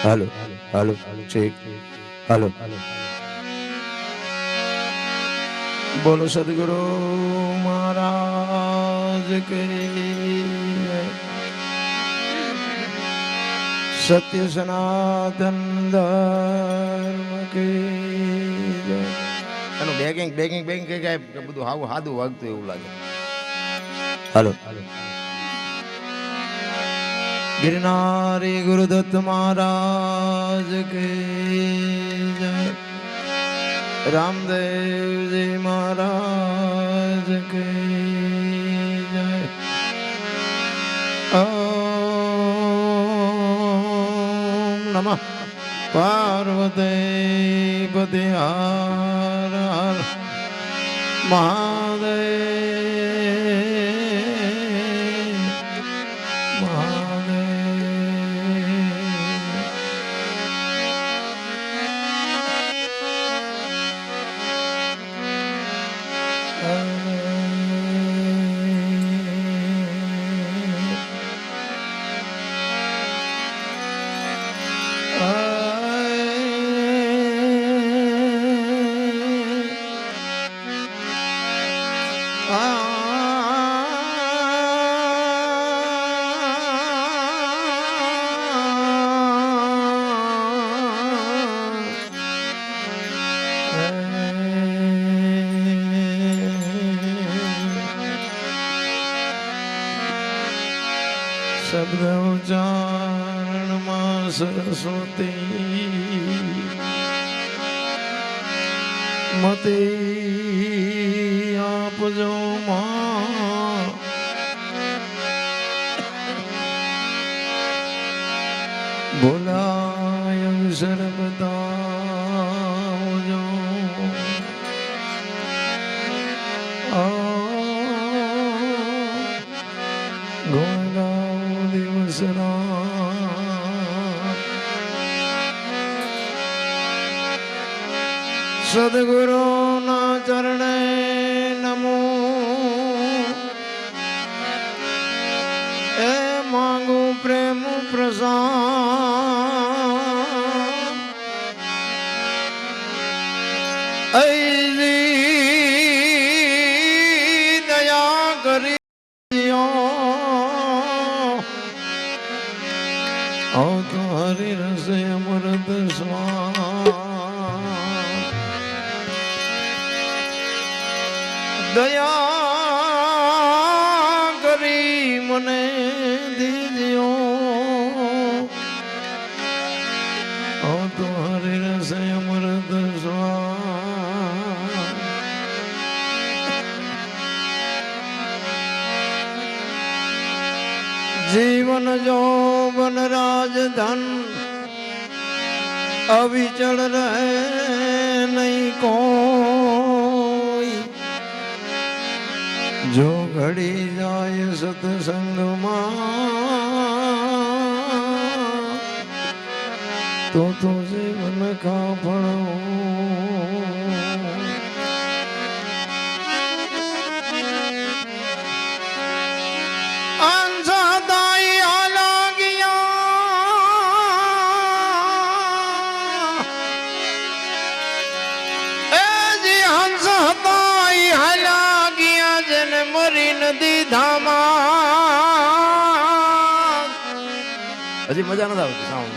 હાલો હાલો check હાલો બોલો સદગુરુ મહારાજ કે સત્ય સનાતન ધર્મ કે એનું બેગિંગ બેગિંગ બેગિંગ કે કાંઈ બધું હાવું હાદું વાગતું એવું લાગે. હાલો गिरनारी गुरुदत्त महाराज के जय, रामदेव जी महाराज के जय. ओम नमः पार्वती पति हर हर महादेव. શબ્દ ઉચ્ચારણમાં સરસ્વતી મતે આપજો માં. બોલાય અક્ષર બતાવજો. સદગુરુ ના ચરણે નમો. એ માંગુ પ્રેમ પ્રસાદ. દયા કરી તો હરિ રસે અમૃત સ્વાદ. દયા કરી મને દીજો તો હરિ રસે અમૃત સ્વાદ. જીવન જોબન રાજધન અવિચળ રહે નહીં કોઈ. જો ઘડી જાય સત્સંગમાં તો જીવન કાપણો. નદી ધામા હજી મજા નથી આવતી સાઉન્ડ.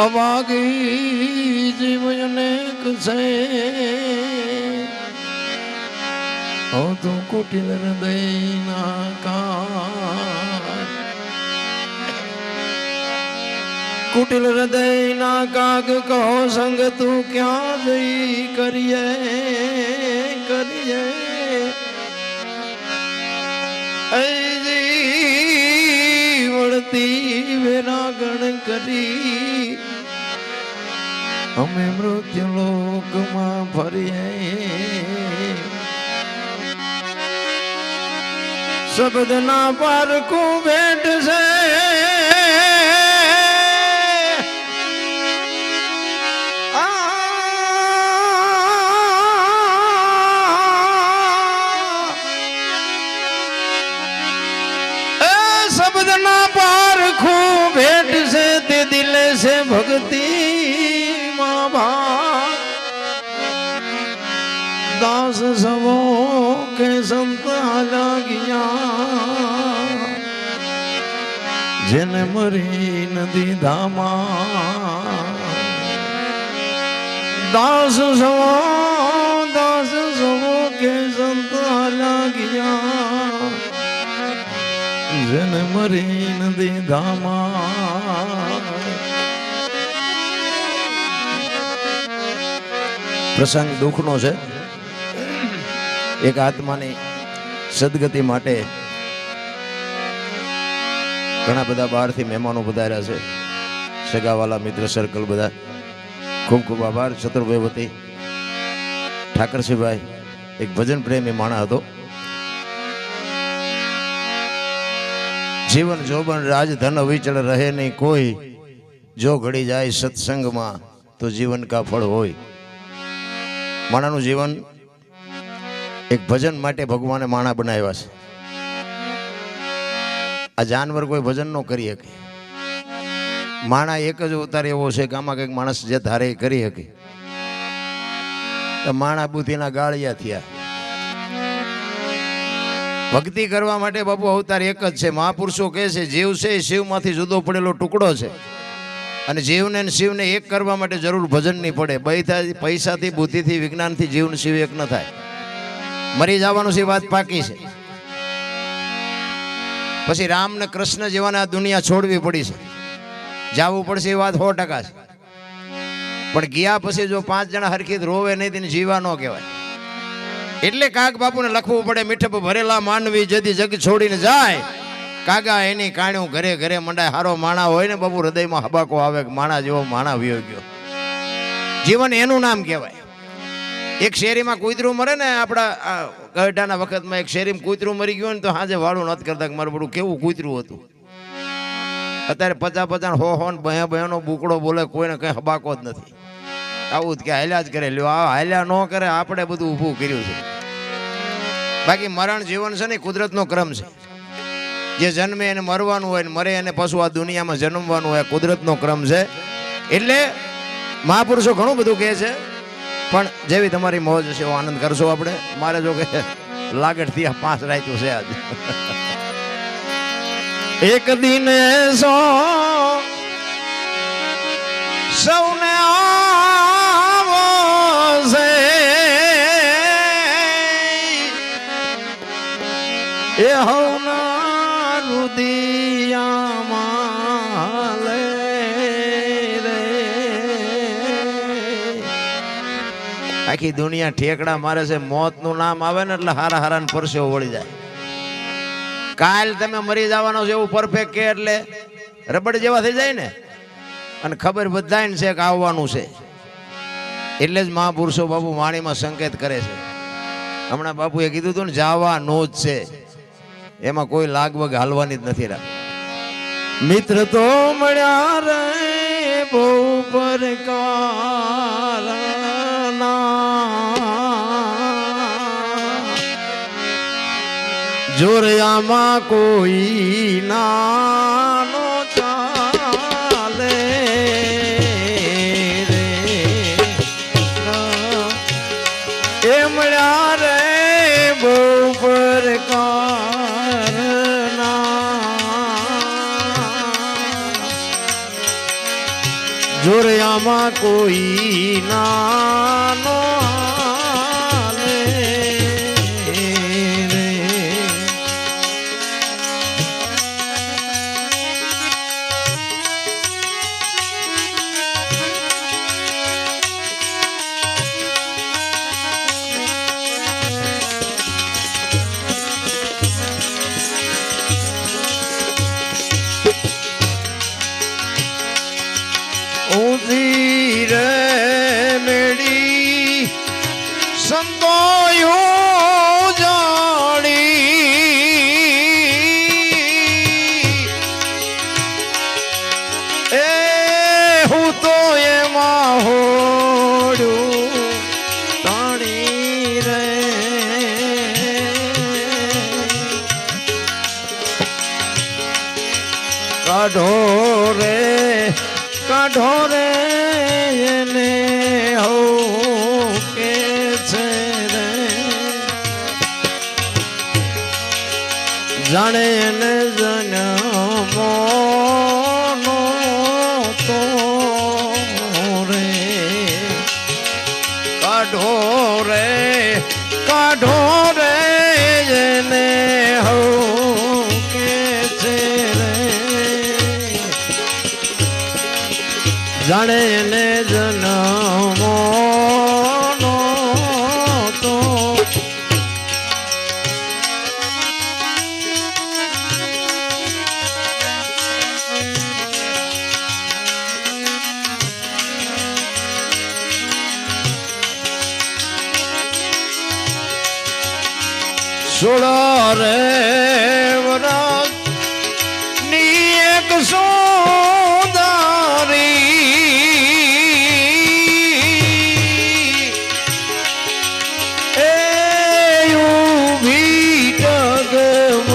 અવાગી જીવને કસે હો તો કુટિલ હૃદયના કાગ. કુટિલ હૃદયના કાગ કહો સંગ તું ક્યાં જઈ કરીએ કરીએ. વળતી વેરાગણ કરી અમે મૃત્યુ લોકમાં ફરીએ. શબ્દ ના પારખું ભેટ છે શબ્દ ના પારખું ભેટ ભક્તિ માં ભાગ દાસ સવો કે સંત લાગ્યા જેને મરી નદી ધામા દાસ સવો કે સંત લાગ્યા જેને મરી નદી ધામા પ્રસંગ દુઃખનો છે. એક આત્માની સદગતિ માટે ઘણા બધા બહારથી મહેમાનો પધાર્યા છે, સગાવાલા મિત્ર સર્કલ બધા. ખૂબ ખૂબ આભાર. ચતુરભાઈ વતી ઠાકરસિંહભાઈ એક ભજન પ્રેમી માણસ હતો. જીવન જોબન રાજ ધન અવિચળ રહે નહીં કોઈ, જો ઘડી જાય સત્સંગમાં તો જીવન કા ફળ હોય. માણાનું જીવન એક ભજન માટે ભગવાને માણા બનાવ્યા છે. આ જાનવર કોઈ ભજન ન કરી શકે. માણા એક જ અવતાર એવો છે કે આમાં કંઈક માણસ જે ધારે કરી શકે. માણા બુદ્ધિના ગાળિયા થયા. ભક્તિ કરવા માટે બાપુ અવતાર એક જ છે. મહાપુરુષો કહે છે જીવ છે એ શિવમાંથી જુદો પડેલો ટુકડો છે, અને જીવને શિવને એક કરવા માટે જરૂર ભજન નહીં પડે. પૈસાથી બુદ્ધિથી વિજ્ઞાનથી જીવને શિવ એક ન થાય. મરી જવાનું છે વાત પાકી છે. પછી રામ ને કૃષ્ણ જેવાને આ દુનિયા છોડવી પડી છે, જાવું પડશે એ વાત 100% છે. પણ ગયા પછી જો 5 જણા હરખી રોવે નહીં તેને જીવા ન કહેવાય. એટલે કાગ બાપુને લખવું પડે મીઠપ ભરેલા માનવી જદી જગ છોડીને જાય, કાગા એની કાણ્યું ઘરે ઘરે મંડાય. હારો માણા હોય ને બાપુ હૃદયમાં હબાકો આવે કે માણા જેવો માણા વિયો ગયો. જીવન એનું નામ કહેવાય. એક શેરીમાં કૂતરું મરે ને, આપણા ગઢાના વખતમાં એક શેરીમાં કૂતરું મરી ગયું ને તો હાજે વાળું નથી કરતા કે મારું બધું કેવું કૂતરું હતું. અત્યારે 50-50 100 બહેનો બુકડો બોલે, કોઈને કઈ હબાકો જ નથી. આવું જ કે હાલ્યા જ કરે. લ્યો આ હાલ્યા ન કરે, આપણે બધું ઊભું કર્યું છે. બાકી મરણ જીવન છે ને કુદરતનો ક્રમ છે. જે જન્મે એને મરવાનું હોય ને મરે એને પાછું આ દુનિયામાં જન્મવાનું હોય, કુદરતનો ક્રમ છે. એટલે મહાપુરુષો ઘણું બધું કહે છે, પણ જેવી તમારી મોજ છે એવો આનંદ કરશો આપણે. મારે જો કે લાગડથી આ 5 રાખ્યું છે આજ. એક દિન સો સૌને આવો છે, એ હવના રુદિયામાં લે રે. આખી દુનિયા ઠેકડા મારે છે. મોતનું નામ આવે ને એટલે હારા હારાને પરસેવો વળી જાય. કાલ તમે મરી જવાનો છે એવું પરફેક્ટ કે એટલે રબડ જેવા થઈ જાય ને, અને ખબર બધાને છે કે આવવાનું છે. એટલે જ મહાપુરુષો બાપુ વાણીમાં સંકેત કરે છે. હમણાં બાપુએ કીધું હતું ને જવાનું જ છે, એમાં કોઈ લાગવગ હાલવાની જ નથી. રાખ મિત્ર તો મળ્યા રે બહુ પરકારના, જોરિયામાં કોઈ નાનો ચાલે રે. એ મળ્યા રે બહુ પરકારના, જોરિયામાં કોઈ નાનો કાઢો રે કાઢો રે એને હો કે છે રે જાણે એને જન્મો તો રે કાઢો રે એને હો કે છે રે જાણે એને જન્મો તો સોળા રે વરસ ની એક સોદારી એ ઉભી ડગમગ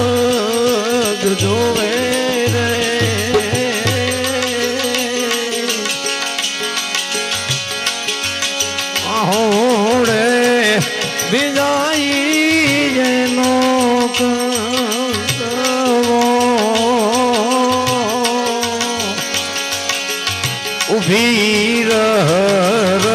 જોવે રે ahoડે વિદાઈ ઉભી રે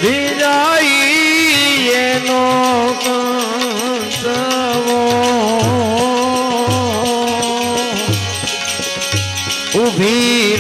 વિજાઈ એનો કંસવો ઉભી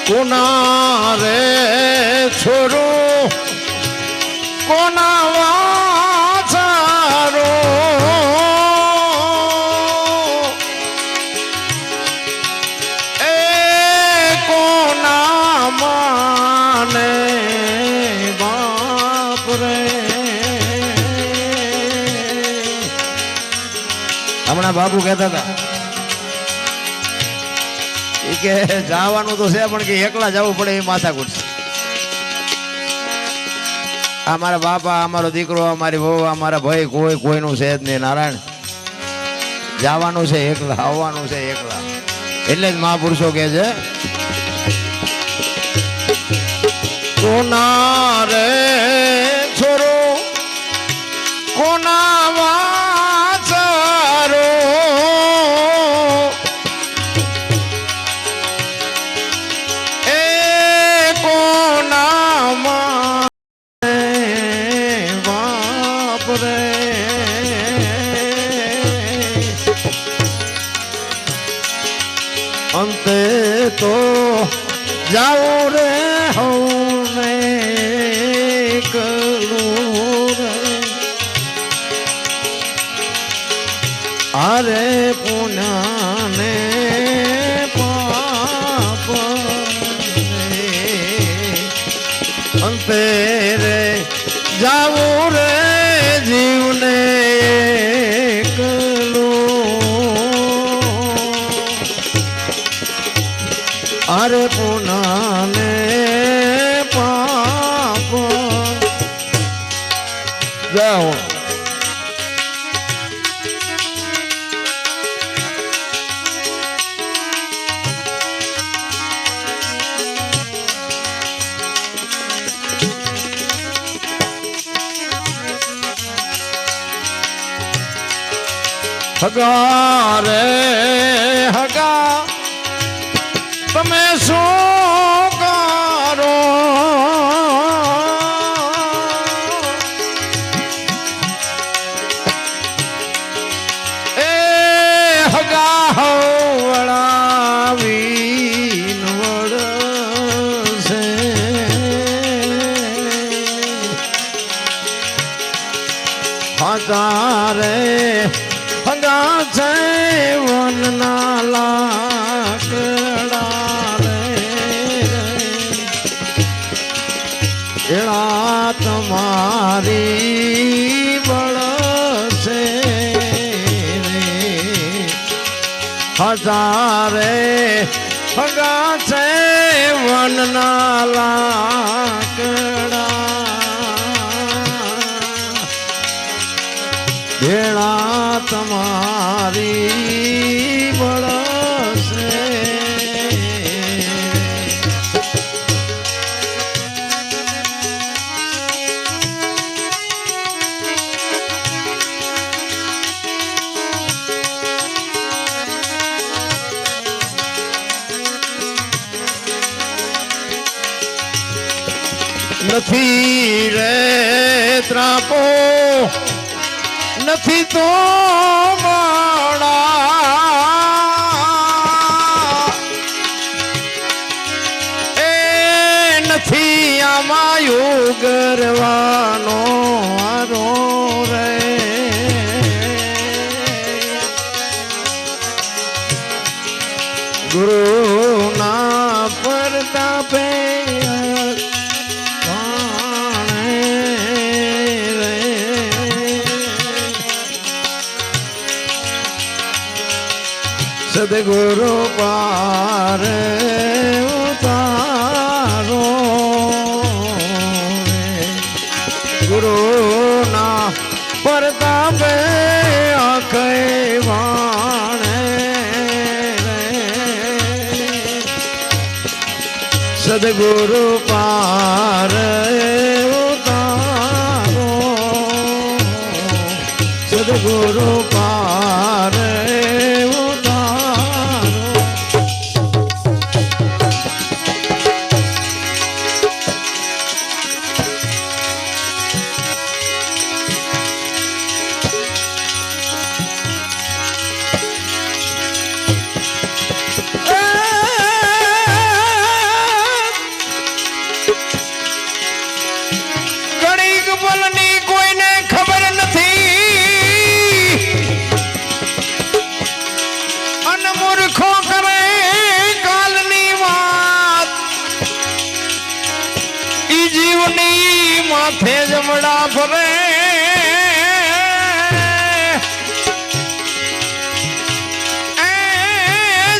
કોના રે છોરો કોના વાછારો એ કોના માને બાપ રે હમણાં બાપુ કહેતા હતા કે જવાનું તો છે પણ કે એકલા જવું પડે એ માથાકૂટ છે. અમારા બાપા અમારો દીકરો અમારી વહુ અમારા ભાઈ કોઈનું છે જ નહીં. નારાયણ જવાનું છે એકલા આવવાનું છે એકલા એટલે જ મહાપુરુષો કે છે કોના રે છોરો કોના વાચારો અંતે તો જાઓ રે હઉને કલું રે અરે પુનાને પાપ અંતે રે જાઓ રે જીવને અરે પુનાને પાપ જાઓ હગા રે હગા તમે શું કરો એ હગા હવળાવી વળશે હજારે હગા છે વનના લાકડા રે તમારી બળશે હજારે હગા છે વનના લાકડા ભેળા તમારી બળશે નથી રે ત્રાપો નથી તો માળા એ નથી આમાં યોગરવાનો આરો રે ગુરુના પ્રતાપે સદગુરુ પાર ઉતારો ગુરુના પ્રતાપે આખે વાણે સદગુરુ પાર ઉતારો સદગુરુ પાર માથે જમડા ફરે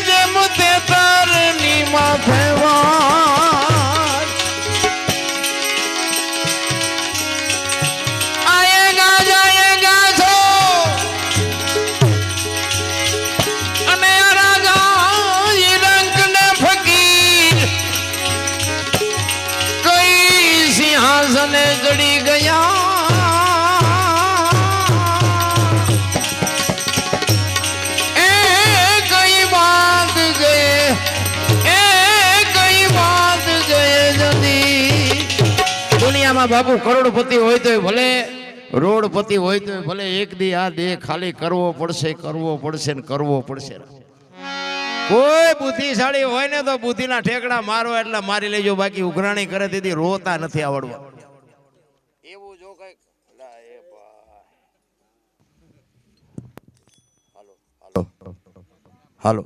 જેમ તે તારની માથે આયેગા જાયેગા છો અને રાજા રંગ ને ફકીર કઈ સિંહાસને ચડી ગયા એ કઈ બાત ગયે જદી દુનિયામાં બાપુ કરોડપતિ હોય તો ભલે રોડપતિ હોય તો ભલે એક દી આ દેહ ખાલી કરવો પડશે ને કરવો પડશે કોઈ બુદ્ધિશાળી હોય ને તો બુદ્ધિના ઠેકડા મારો એટલે મારી લેજો બાકી ઉઘરાણી કરે તેથી રોતા નથી આવડવા એવું જો કઈક હાલો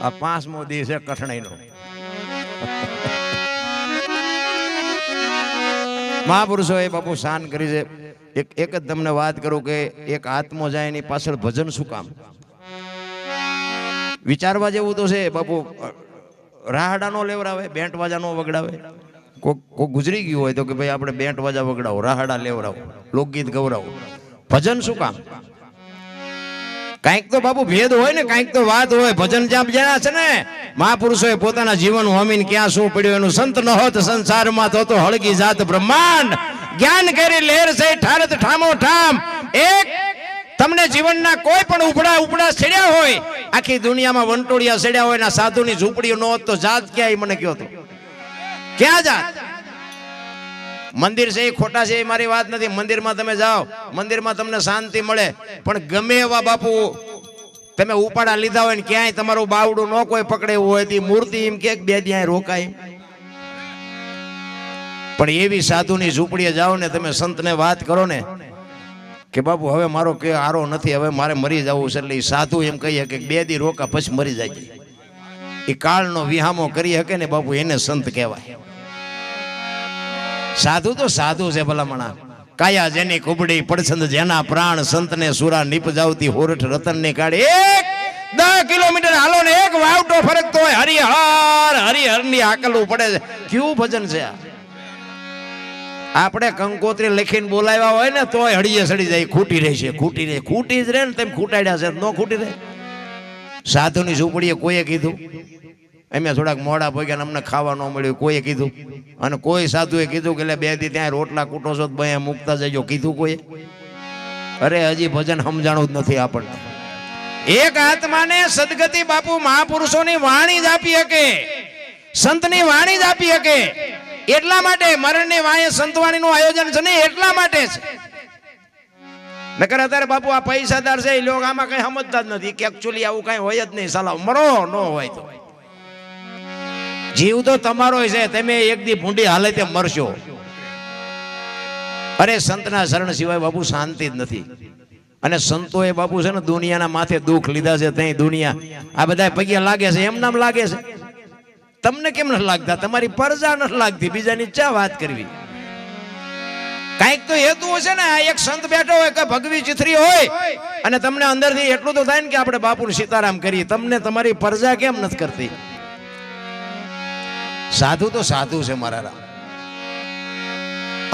આ 5મો દિવસ છે કઠણાઈનો મહાપુરુષો એ બાપુ શાન કરી છે એક જ તમને વાત કરું કે એક આત્મો જાય એની પાછળ ભજન શું કામ વિચારવા જેવું તો છે બાપુ રાહડા નો લેવરાવે બેન્ટ વાજા નો વગડાવે કોઈ ગુજરી ગયું હોય તો કે ભાઈ આપણે બેન્ટ વાજા વગડાવો રાહડા લેવરાવો લોકગીત ગવરાવો ભજન શું કામ કાંઈક તો બાપુ ભેદ હોય ને કાંઈક તો વાત હોય ભજન જાપ જ્યાં છે ને મહાપુરુષોએ પોતાના જીવન હોમીને ક્યાં શું પડ્યું એનું સંત ન હોત સંસારમાં તો હળગી જાત બ્રહ્માંડ જ્ઞાન કરી લહેર છે ઠારત ઠામો ઠામ એક તમને જીવનના કોઈ પણ ઉપડા છેડ્યા હોય આખી દુનિયામાં વંટોળિયા છેડ્યા હોય ના સાધુની ઝૂંપડીઓ ન હોત તો જાત ક્યાંય મને કયો તો ક્યાં જાત મંદિર છે એ ખોટા છે એ મારી વાત નથી મંદિરમાં તમે જાઓ મંદિરમાં તમને શાંતિ મળે પણ ગમે એવા બાપુ તમે ઉપાડા લીધા હોય ને ક્યાંય તમારું બાવડું ન કોઈ પકડે એવું હોય તો મૂર્તિ એમ કે બે ત્યાં રોકાય પણ એવી સાધુની ઝૂંપડીએ જાઓ ને તમે સંતને વાત કરો ને કે બાપુ હવે મારો કે આરો નથી, હવે મારે મરી જવું છે. એટલે સાધુ એમ કહીએ કે 2 દી રોકા પછી મરી જાય. એ કાળનો વિહામો કરી શકે ને બાપુ, એને સંત કહેવાય. સાધુ તો સાધુ છે ભલામણા. કાયા જેની કુબડી પડછંદ જેના પ્રાણ, સંતને સુરા નીપજાવતી હોરઠ રતનને કાઢે. 10 કિલોમીટર હાલો ને એક વાવટો ફરક તો હોય હરિહર હરિહર ની આકલવું પડે છે. કેવું ભજન છે આ! આપણે કંકોત્રી લખીને બોલાવ્યા હોય ને તોય હળીએ સડી જાય. ખૂટી રહે છે, ખૂટી રહે, ખૂટી જ રહે ને. તેમ ખૂટાડ્યા છે ન ખૂટી રહે. સાધુની ઝૂંપડીએ કોઈએ કીધું, અમે થોડાક મોડા ભોગ્યા અમને ખાવા ન મળ્યું, કોઈએ કીધું. અને કોઈ સાધુએ કીધું કે 2 દી ત્યાં રોટલા કૂટો છો તો બયા મૂકતા જજો, કીધું કોઈએ? અરે હજી ભજન સમજાણું જ નથી આપણને. એક આત્માને સદગતિ બાપુ મહાપુરુષોની વાણી જ આપી શકે, સંતની વાણી જ આપી શકે. એટલા માટે મરણની વાણી સંતવાણીનું આયોજન છે ને, એટલા માટે છે. નકર અત્યારે બાપુ આ પૈસાદાર છે એ લોકો આમાં કઈ સમજતા જ નથી કે એકચ્યુઅલી આવું કઈ હોય જ નહીં. સાલા મરો ન હોય તો જીવ તો તમારો છે, તમે એક દી ભૂંડી હાલતે મરશો. અરે સંતના શરણ સિવાય બાપુ શાંતિ જ નથી. અને સંતોએ બાપુ છે ને દુનિયાના માથે દુઃખ લીધા છે. ત્યાં દુનિયા આ બધા પગ્યા લાગે છે, એમ નામ લાગે છે. તમને કેમ નથી લાગતા? તમારી પરજા નથી લાગતી. બીજાની ચા વાત કરવી? કઈક તો હેતુ હશે ને. એક સંત બેઠો હોય કે ભગવી ચિથરી હોય અને તમને અંદરથી એટલું તો થાય ને કે આપણે બાપુને સીતારામ કરીએ. તમને તમારી પરજા કેમ નથી કરતી? સાધુ તો સાધુ છે મારા રામ.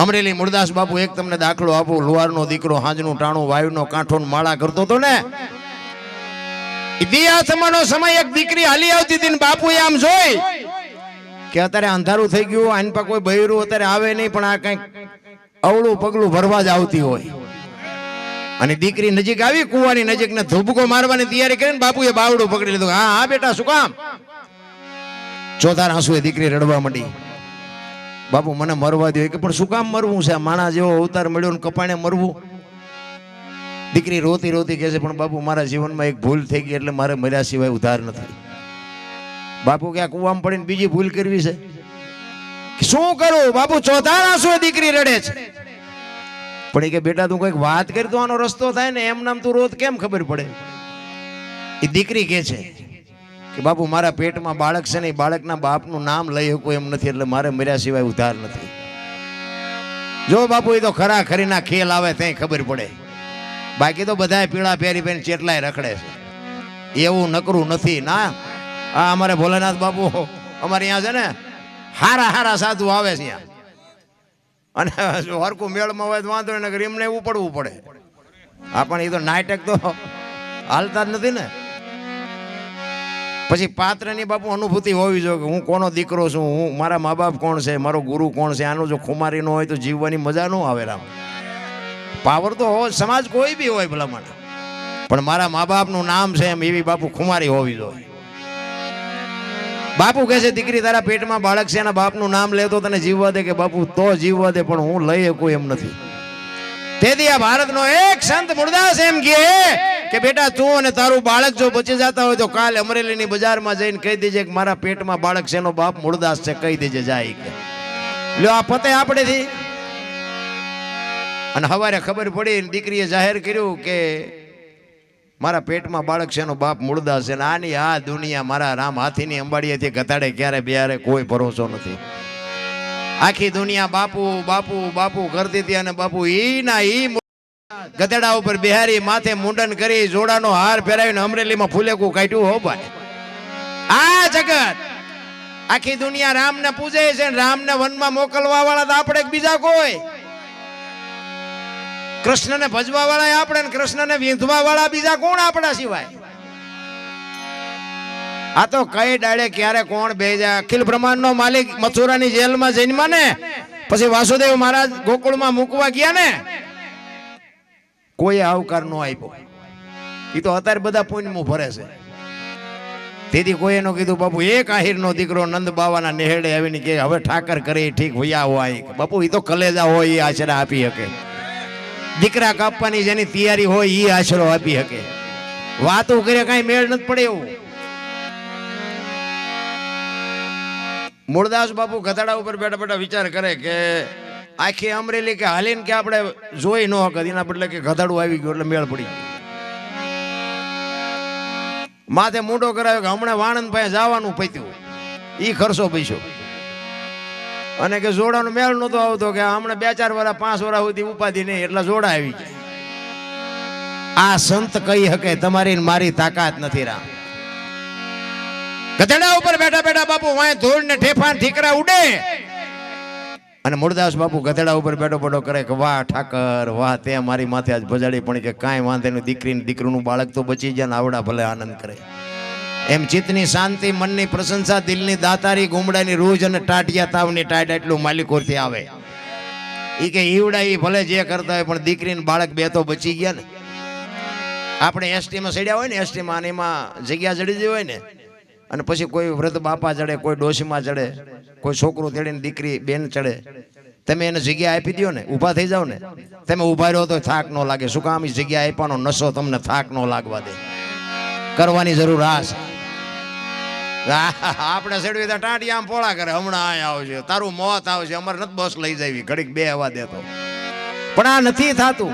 અમરેલી મૂળદાસ બાપુ એક તમને દાખલો આપું. લુહારનો દીકરો હાંજનું ટાણું વાયુનો કાંઠો માળા કરતો હતો ને. દિયાસમાનો સમય એક દીકરી હાલી આવતી હતી ને બાપુએ આમ જોઈ કે અત્યારે અંધારું થઈ ગયું, આન પર કોઈ બૈરું અત્યારે આવે નહીં, પણ આ કઈક અવળું પગલું ભરવા જ આવતી હોય. અને દીકરી નજીક આવી, કુવાની નજીક ને ધુબકો મારવાની તૈયારી કરીને બાપુએ બાવડું પકડી લીધું. હા હા બેટા, શું કામ? ચોથા આંસુએ દીકરી રડવા માંડી. બાપુ મને મરવા દો. કે પણ શું કામ મરવું છે? માણા જેવો અવતાર મળ્યો ને કપાણે મરવું? દીકરી રોતી રોતી કહે છે, પણ બાપુ મારા જીવનમાં એક ભૂલ થઈ ગઈ એટલે મારે મર્યા સિવાય ઉધાર નથી. બાપુ કે આ કુવામાં પડીને બીજી ભૂલ કરવી છે? શું કરું? બાપુ ચોથા આંસુએ દીકરી રડે છે. પણ એ કે બેટા તું કઈક વાત કરી તો આનો રસ્તો થાય ને, એમ નામ તું રોત કેમ ખબર પડે? એ દીકરી કે છે કે બાપુ મારા પેટમાં બાળક છે ને, બાળકના બાપનું નામ લઈ શકું એમ નથી, એટલે મારે મર્યા સિવાય ઉધાર નથી. જો બાપુ એ તો ખરા ખરીના ખેલ આવે ત્યાં ખબર પડે. બાકી તો બધા પીળા પહેરી પહેરી ચેટલાય રખડે છે. એવું નકરું નથી ના. આ અમારે ભોલેનાથ બાપુ અમારે અહીંયા છે ને, હારા હારા સાધુ આવે છે અહીંયા. અને જો હરકું મેળમાં હોય તો વાંધો ને, એમને એવું પડવું પડે. હા પણ એ તો નાટક તો હાલતા જ નથી ને. પછી પાત્રની બાપુ અનુભૂતિ હોવી જોઈએ કે હું કોનો દીકરો છું, હું મારા મા બાપ કોણ છે, મારો ગુરુ કોણ છે. આનું જો ખુમારી ન હોય તો જીવવાની મજા ન આવે. રામ પાવર તો હોય, સમાજ કોઈ બી હોય ભલામણ, પણ મારા મા બાપનું નામ છે એમ એવી બાપુ ખુમારી હોવી જોઈએ. બાપુ કહે છે દીકરી તારા પેટમાં બાળક છે, એના બાપનું નામ લે તો તને જીવવા દે. કે બાપુ તો જીવવા દે, પણ હું લઈ શકું એમ નથી. તેથી આ ભારતનો એક સંત મૂળદાસ એમ કહે કે બેટા તું અને તારું બાળક જો બચી જતા હોય તો કાલે અમરેલીની બજારમાં જઈને કહી દેજે કે મારા પેટમાં બાળક છે, એનો બાપ મૂળદાસ છે, કહી દેજે જાય. કે લ્યો આ પતે આપણેથી. અને સવારે ખબર પડી, દીકરીએ જાહેર કર્યું કે મારા પેટમાં બાળક છે, એનો બાપ મૂળદાસ છે. આની આ દુનિયા મારા રામ હાથીની અંબાડીએથી ગતાડે ક્યારે બેહારે કોઈ ભરોસો નથી. આખી દુનિયા બાપુ બાપુ બાપુ કરતી હતી. અને બાપુ ઈના ઈ ગધેડા ઉપર બિહારી માથે મુંડન કરી જોડાનો હાર પહેરાવીને અમરેલીમાં ફૂલેકું કાઢ્યું. હો ભાઈ, આ જગત આખી દુનિયા રામને પૂજે છે. રામને વનમાં મોકલવા વાળા તો આપણે બીજા કોઈ. કૃષ્ણને ભજવા વાળા આપણે, કૃષ્ણને વીંધવા વાળા બીજા કોણ આપણા સિવાય? આ તો કઈ ડાળે ક્યારે કોણ બેજા. અખિલ બ્રહ્માંડ નો માલિક મથુરાની જેલમાં જન્મા ને પછી વાસુદેવ મહારાજ ગોકુળમાં મૂકવા ગયા ને, કોઈ આવકાર નો આપ્યો. એ તો અત્યારે બધા પુણ્યમું ભરે છે. તેથી કોઈ એનો કીધું બાપુ એક આહિરનો દીકરો નંદ બાવાના નેહડે આવીને કે હવે ઠાકર કરે ઠીક ભૈયા હોય. બાપુ એ તો કલેજા હોય એ આશરા આપી શકે. દીકરા કાપવાની જેની તૈયારી હોય એ આશરો આપી શકે. વાતો કરે કઈ મેળ નથી પડે એવું. મૂળદાસ બાપુ ગધાડા ઉપર બેઠા બેઠા વિચાર કરે કે આખી અમરેલી કે હાલીને કે આપણે જોઈ ન હકત, એના બદલે કે ગધાડું આવી ગયું એટલે મેળ પડી ગયો. માથે મૂંડો કરાવ્યો કે હમણાં વાણંદ પાસે જવાનું પત્યું, ઈ ખર્ચો પૈસો. અને કે જોડાનો મેળ નતો આવતો કે હમણાં 2-4 વર્ષ 5 વર્ષ સુધી ઉપાધિ નહીં એટલા જોડા આવી ગયા. આ સંત કહી હકે તમારી મારી તાકાત નથી. રામ ગધેડા ઉપર બેઠા બેઠા બાપુ વાય ધૂળ ને ઠેફાન ઠીકરા ઉડે, અને મૂળદાસ બાપુ ગધેડા ઉપર બેઠો બેઠો કરે કે વાહ ઠાકર વાહ, તે મારી માથે આજ ભજાડી, પણ કે કાંઈ વાંધે નહીં, દીકરીને દીકરીનું બાળક તો બચી જાય ને આવડા ભલે આનંદ કરે. એમ ચિત્તની શાંતિ, મનની પ્રશંસા, દિલની દાતારી, ગુમડાની રૂજ અને ટાટિયા તાવની ટાટ એટલું માલિકોરથી આવે. ઈ કે ઈવડા ઈ ભલે જે કરતા હોય પણ દીકરીને બાળક બે તો બચી ગયા ને. આપણે એસટીમાં ચડ્યા હોય ને, એસટીમાં એમાં જગ્યા ચડી હોય ને, અને પછી કોઈ વૃદ્ધ બાપા ચડે, કોઈ ડોશીમાં ચડે, કોઈ છોકરું તેડીને દીકરી બેન ચડે, તમે એને જગ્યા આપી દો ને, ઊભા થઈ જાવ ને, તમે ઊભા રહો તો થાક ન લાગે. શું કામ? જગ્યા આપવાનો નશો તમને થાક ન લાગવા દે. કરવાની જરૂર આ છે. આપણે ચડવી તો ટાંટી આમ પોળા કરે, હમણાં અહીંયા આવશે, તારું મોત આવશે, અમારે નથી બસ લઈ જવી, ઘડીક બે હવા દેતો. પણ આ નથી થતું.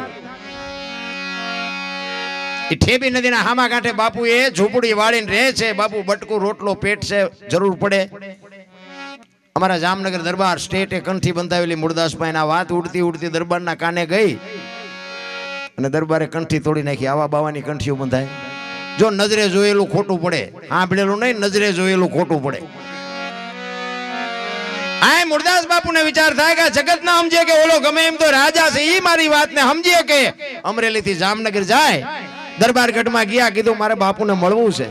એ ઠેબી નદીના હામા કાંઠે બાપુ એ ઝૂંપડી વાળીને રહે છે. બાપુ બટકું રોટલો પેટ છે, જરૂર પડે. અમારા જામનગર દરબાર સ્ટેટે કંઠી બંધાવેલી મૂળદાસભાઈ આ વાત ઉડતી ઉડતી દરબારના કાને ગઈ, અને દરબારે કંઠી તોડી નાખી. આવા બાવાની કંઠીઓ બંધાય? જો નજરે જોયેલું ખોટું પડે, સાંભળેલું નહીં, નજરે જોયેલું ખોટું પડે. આ મૂળદાસ બાપુને વિચાર થાય કે જગત ના સમજે કે ઓલો ગમે એમ તો રાજા છે, ઈ મારી વાતને સમજીએ કે અમરેલી થી જામનગર જાય. દરબારગઢમાં ગયા, કીધું મારે બાપુને મળવું છે.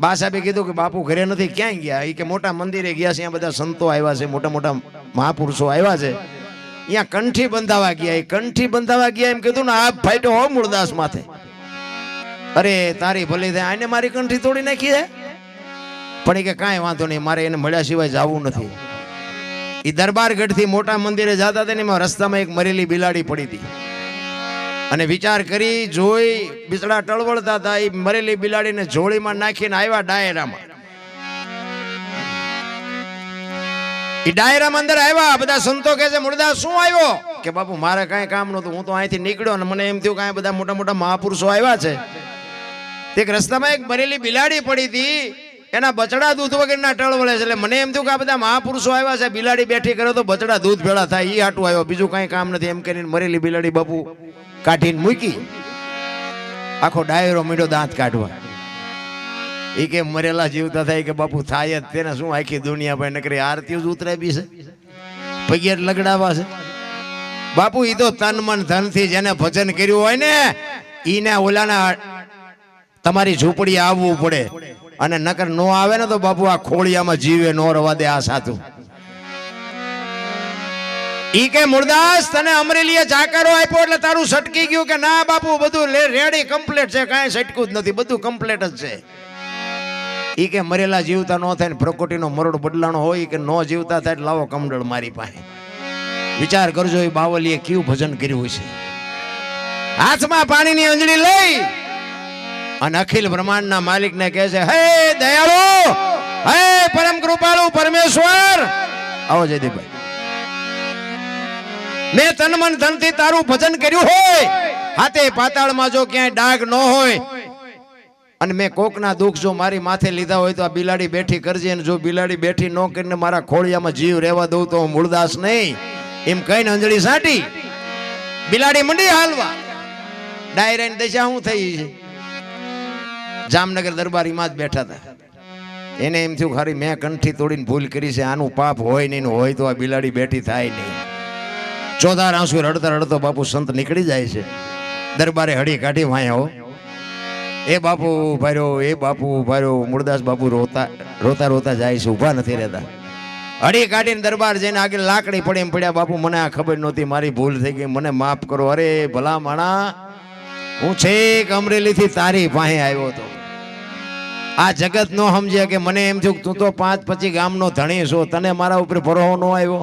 બા સાહેબે કીધું કે બાપુ ઘરે નથી, ક્યાંય ગયા? એ કે મોટા મંદિરે ગયા છે, બધા સંતો આવ્યા છે, મોટા મોટા મહાપુરુષો આવ્યા છે, અહીંયા કંઠી બંધાવા ગયા. એ કંઠી બંધાવા ગયા એમ કીધું ને, આ ફાઈટો હો મૂળદાસ માથે. અરે તારી ભલી થાય, આને મારી કંઠી તોડી નાખી છે. પણ એ કે કાંઈ વાંધો નહીં, મારે એને મળ્યા સિવાય જવું નથી. એ દરબારગઢ થી મોટા મંદિરે જતા હતા ને, એમાં રસ્તામાં એક મરેલી બિલાડી પડી હતી, અને વિચાર કરી જોઈ બિચડા ટળવળતા હતા. એ મરેલી બિલાડીને જોળીમાં નાખીને આવ્યા ડાયરામાં. એ ડાયરામાં અંદર આવ્યા, બધા સંતો કહે છે મૂળદાસ શું આવ્યો? કે બાપુ મારે કાંઈ કામ નહોતું, હું તો અહીંથી નીકળ્યો અને મને એમ થયું કે બધા મોટા મોટા મહાપુરુષો આવ્યા છે. એક રસ્તામાં એક મરેલી બિલાડી પડી હતી, એના બચડા દૂધ વગરના ટળવળે છે. એટલે મને એમ થયું કે આ બધા મહાપુરુષો આવ્યા છે, બિલાડી બેઠી કરે તો બચડા દૂધ ભેળા થાય, એ હાટું આવ્યો, બીજું કાંઈ કામ નથી. એમ કરીને મરેલી બિલાડી બાપુ કાઢીને મૂકી. આખો ડાયરો મીઠો દાંત કાઢવા. એ કે મરેલા જીવતા થાય કે બાપુ થાય જ તેને શું, આખી દુનિયા ભાઈ નકરી આરતીઓ જ ઉતરાવી છે, પગેટ લગડાવા છે. બાપુ ઈ તો તન મન ધન થી જેને ભજન કર્યું હોય ને, ઈને ઓલાના તમારી ઝૂંપડી આવવું પડે. અને નકર નો આવે ને તો બાપુ આ ખોળિયામાં જીવે નો રવા દે આ સાધુ. ઈ કે મૂળદાસ તને અમરેલીએ જાકારો આપ્યો એટલે તારું સટકી ગયું? કે ના બાપુ બધું રેડી કમ્પ્લીટ છે, કાંઈ સટકું જ નથી, બધું કમ્પ્લીટ જ છે. ઈ કે મરેલા જીવતા નો થાય ને પ્રકૃતિનો મરોડ બદલાણો હોય, કે નો જીવતા થાય લાવો કમડળ મારી પાસે. વિચાર કરજો એ બાવલીએ કેવું ભજન કર્યું છે. હાથમાં પાણીની અંજળી લઈ અને અખિલ બ્રહ્માંડના માલિકને કહે છે, હે દયાળુ, હે પરમ કૃપાળુ પરમેશ્વર, આવો જયદીપભાઈ, મેં તન મન ધન થી તારું ભજન કર્યું હોય, હાથે પાતાળમાં જો ક્યાંય ડાઘ ન હોય, અને મેં કોકના દુઃખ જો મારી માથે લીધા હોય તો આ બિલાડી બેઠી કરજે. અને જો બિલાડી બેઠી ન કરીને મારા ખોળિયામાં જીવ રહેવા દઉં તો હું મૂળદાસ નહીં. એમ કહીને અંજળી સાટી બિલાડી મંડી હાલવા. ડાયરાની દશા શું થઈ છે? જામનગર દરબારીમાં જ બેઠા હતા. એને એમ થયું ખાલી મેં કંઠી તોડીને ભૂલ કરી છે, આનું પાપ હોય નહીં, હોય તો આ બિલાડી બેઠી થાય નહીં. ચોધાર આંસુ રડતા રડતો બાપુ સંત નીકળી જાય છે. દરબારે હળી કાઢી વાયા હો, એ બાપુ ભાર્યો, એ બાપુ ભાર્યો. મૂળદાસ બાપુ રોતા રોતા રોતા જાય છે, ઊભા નથી રહેતા. હળી કાઢીને દરબાર જઈને આગળ લાકડી પડી એમ પડ્યા. બાપુ મને આ ખબર નહોતી, મારી ભૂલ થઈ ગઈ, મને માફ કરો. અરે ભલા માણા, હું છેક અમરેલી થી તારી પાસે આવ્યો હતો. આ જગત નો સમજે કે મને એમ થયું તું તો 5-25 ગામનો ધણી છો, તને મારા ઉપર ભરોસો ન આવ્યો.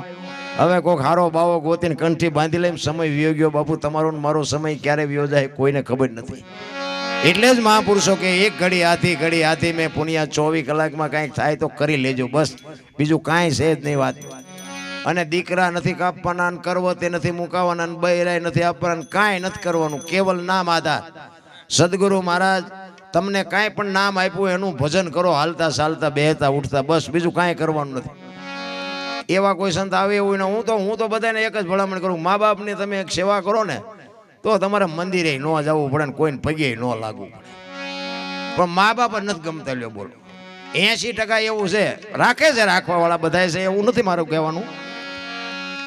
હવે કોઈક હારો બાવો ગોતીને કંઠી બાંધી લઈને સમય વિયો ગયો. બાપુ તમારો મારો સમય ક્યારે વિયો જાય કોઈને ખબર નથી. એટલે જ મહાપુરુષો કે એક ઘડી હાથી મેં પુણ્યા 24 કલાકમાં કાંઈક થાય તો કરી લેજો, બસ બીજું કાંઈ છે જ નહીં વાત. અને દીકરા નથી કાપવાના, કરવતે નથી મુકાવાના, બૈરાય નથી આપવાના, કાંઈ નથી કરવાનું, કેવલ નામ આધાર. સદગુરુ મહારાજ તમને કાંઈ પણ નામ આપ્યું એનું ભજન કરો, હાલતા ચાલતા બેહતા ઉઠતા, બસ બીજું કાંઈ કરવાનું નથી. એવા કોઈ સંત આવે એવું ને હું તો બધાને એક જ ભલામણ કરું, મા બાપની તમે એક સેવા કરો ને તો તમારે મંદિરે ન જવું પડે ને કોઈને પગે ન લાગવું પડે. પણ મા બાપ જ નથી ગમતા, લ્યો બોલો. 80% એવું છે, રાખે છે રાખવા વાળા બધા છે, એવું નથી મારું કહેવાનું,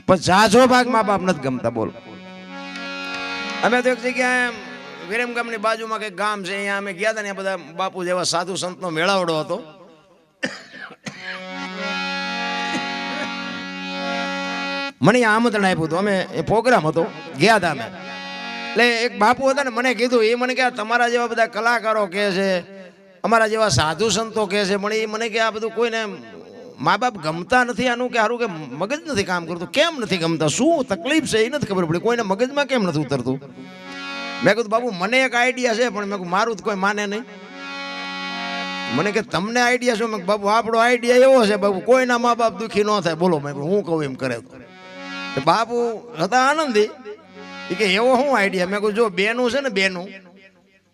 પણ ઝાઝો ભાગ મા બાપ નથી ગમતા. બોલો, અમે તો એક જગ્યાએ વિરમગામની બાજુમાં કંઈક ગામ છે, અહીંયા અમે ગયા હતા ને, બધા બાપુ જેવા સાધુ સંતનો મેળાવડો હતો. મને આમંત્રણ આપ્યું હતું, અમે એ પ્રોગ્રામ હતો, ગયા હતા અમે. એટલે એક બાપુ હતા ને, મને કીધું, એ મને કે તમારા જેવા બધા કલાકારો કહે છે, અમારા જેવા સાધુ સંતો કહે છે, પણ એ મને કે આ બધું કોઈને મા બાપ ગમતા નથી, આનું કે સારું કે મગજ નથી કામ કરતું. કેમ નથી ગમતા, શું તકલીફ છે એ નથી ખબર પડી, કોઈને મગજમાં કેમ નથી ઉતરતું. મેં કીધું બાપુ મને એક આઈડિયા છે, પણ મેં કહ્યું મારું તો કોઈ માને નહીં. મને કે તમને આઈડિયા શું? મેં બાપુ આપણો આઈડિયા એવો છે બાપુ, કોઈના મા બાપ દુઃખી ન થાય. બોલો, મેં હું કહું એમ કરે તો. બાપુ હતા આનંદી, એ કે એવો શું આઈડિયા? મેં કહું જો બેનું છે ને, બેનું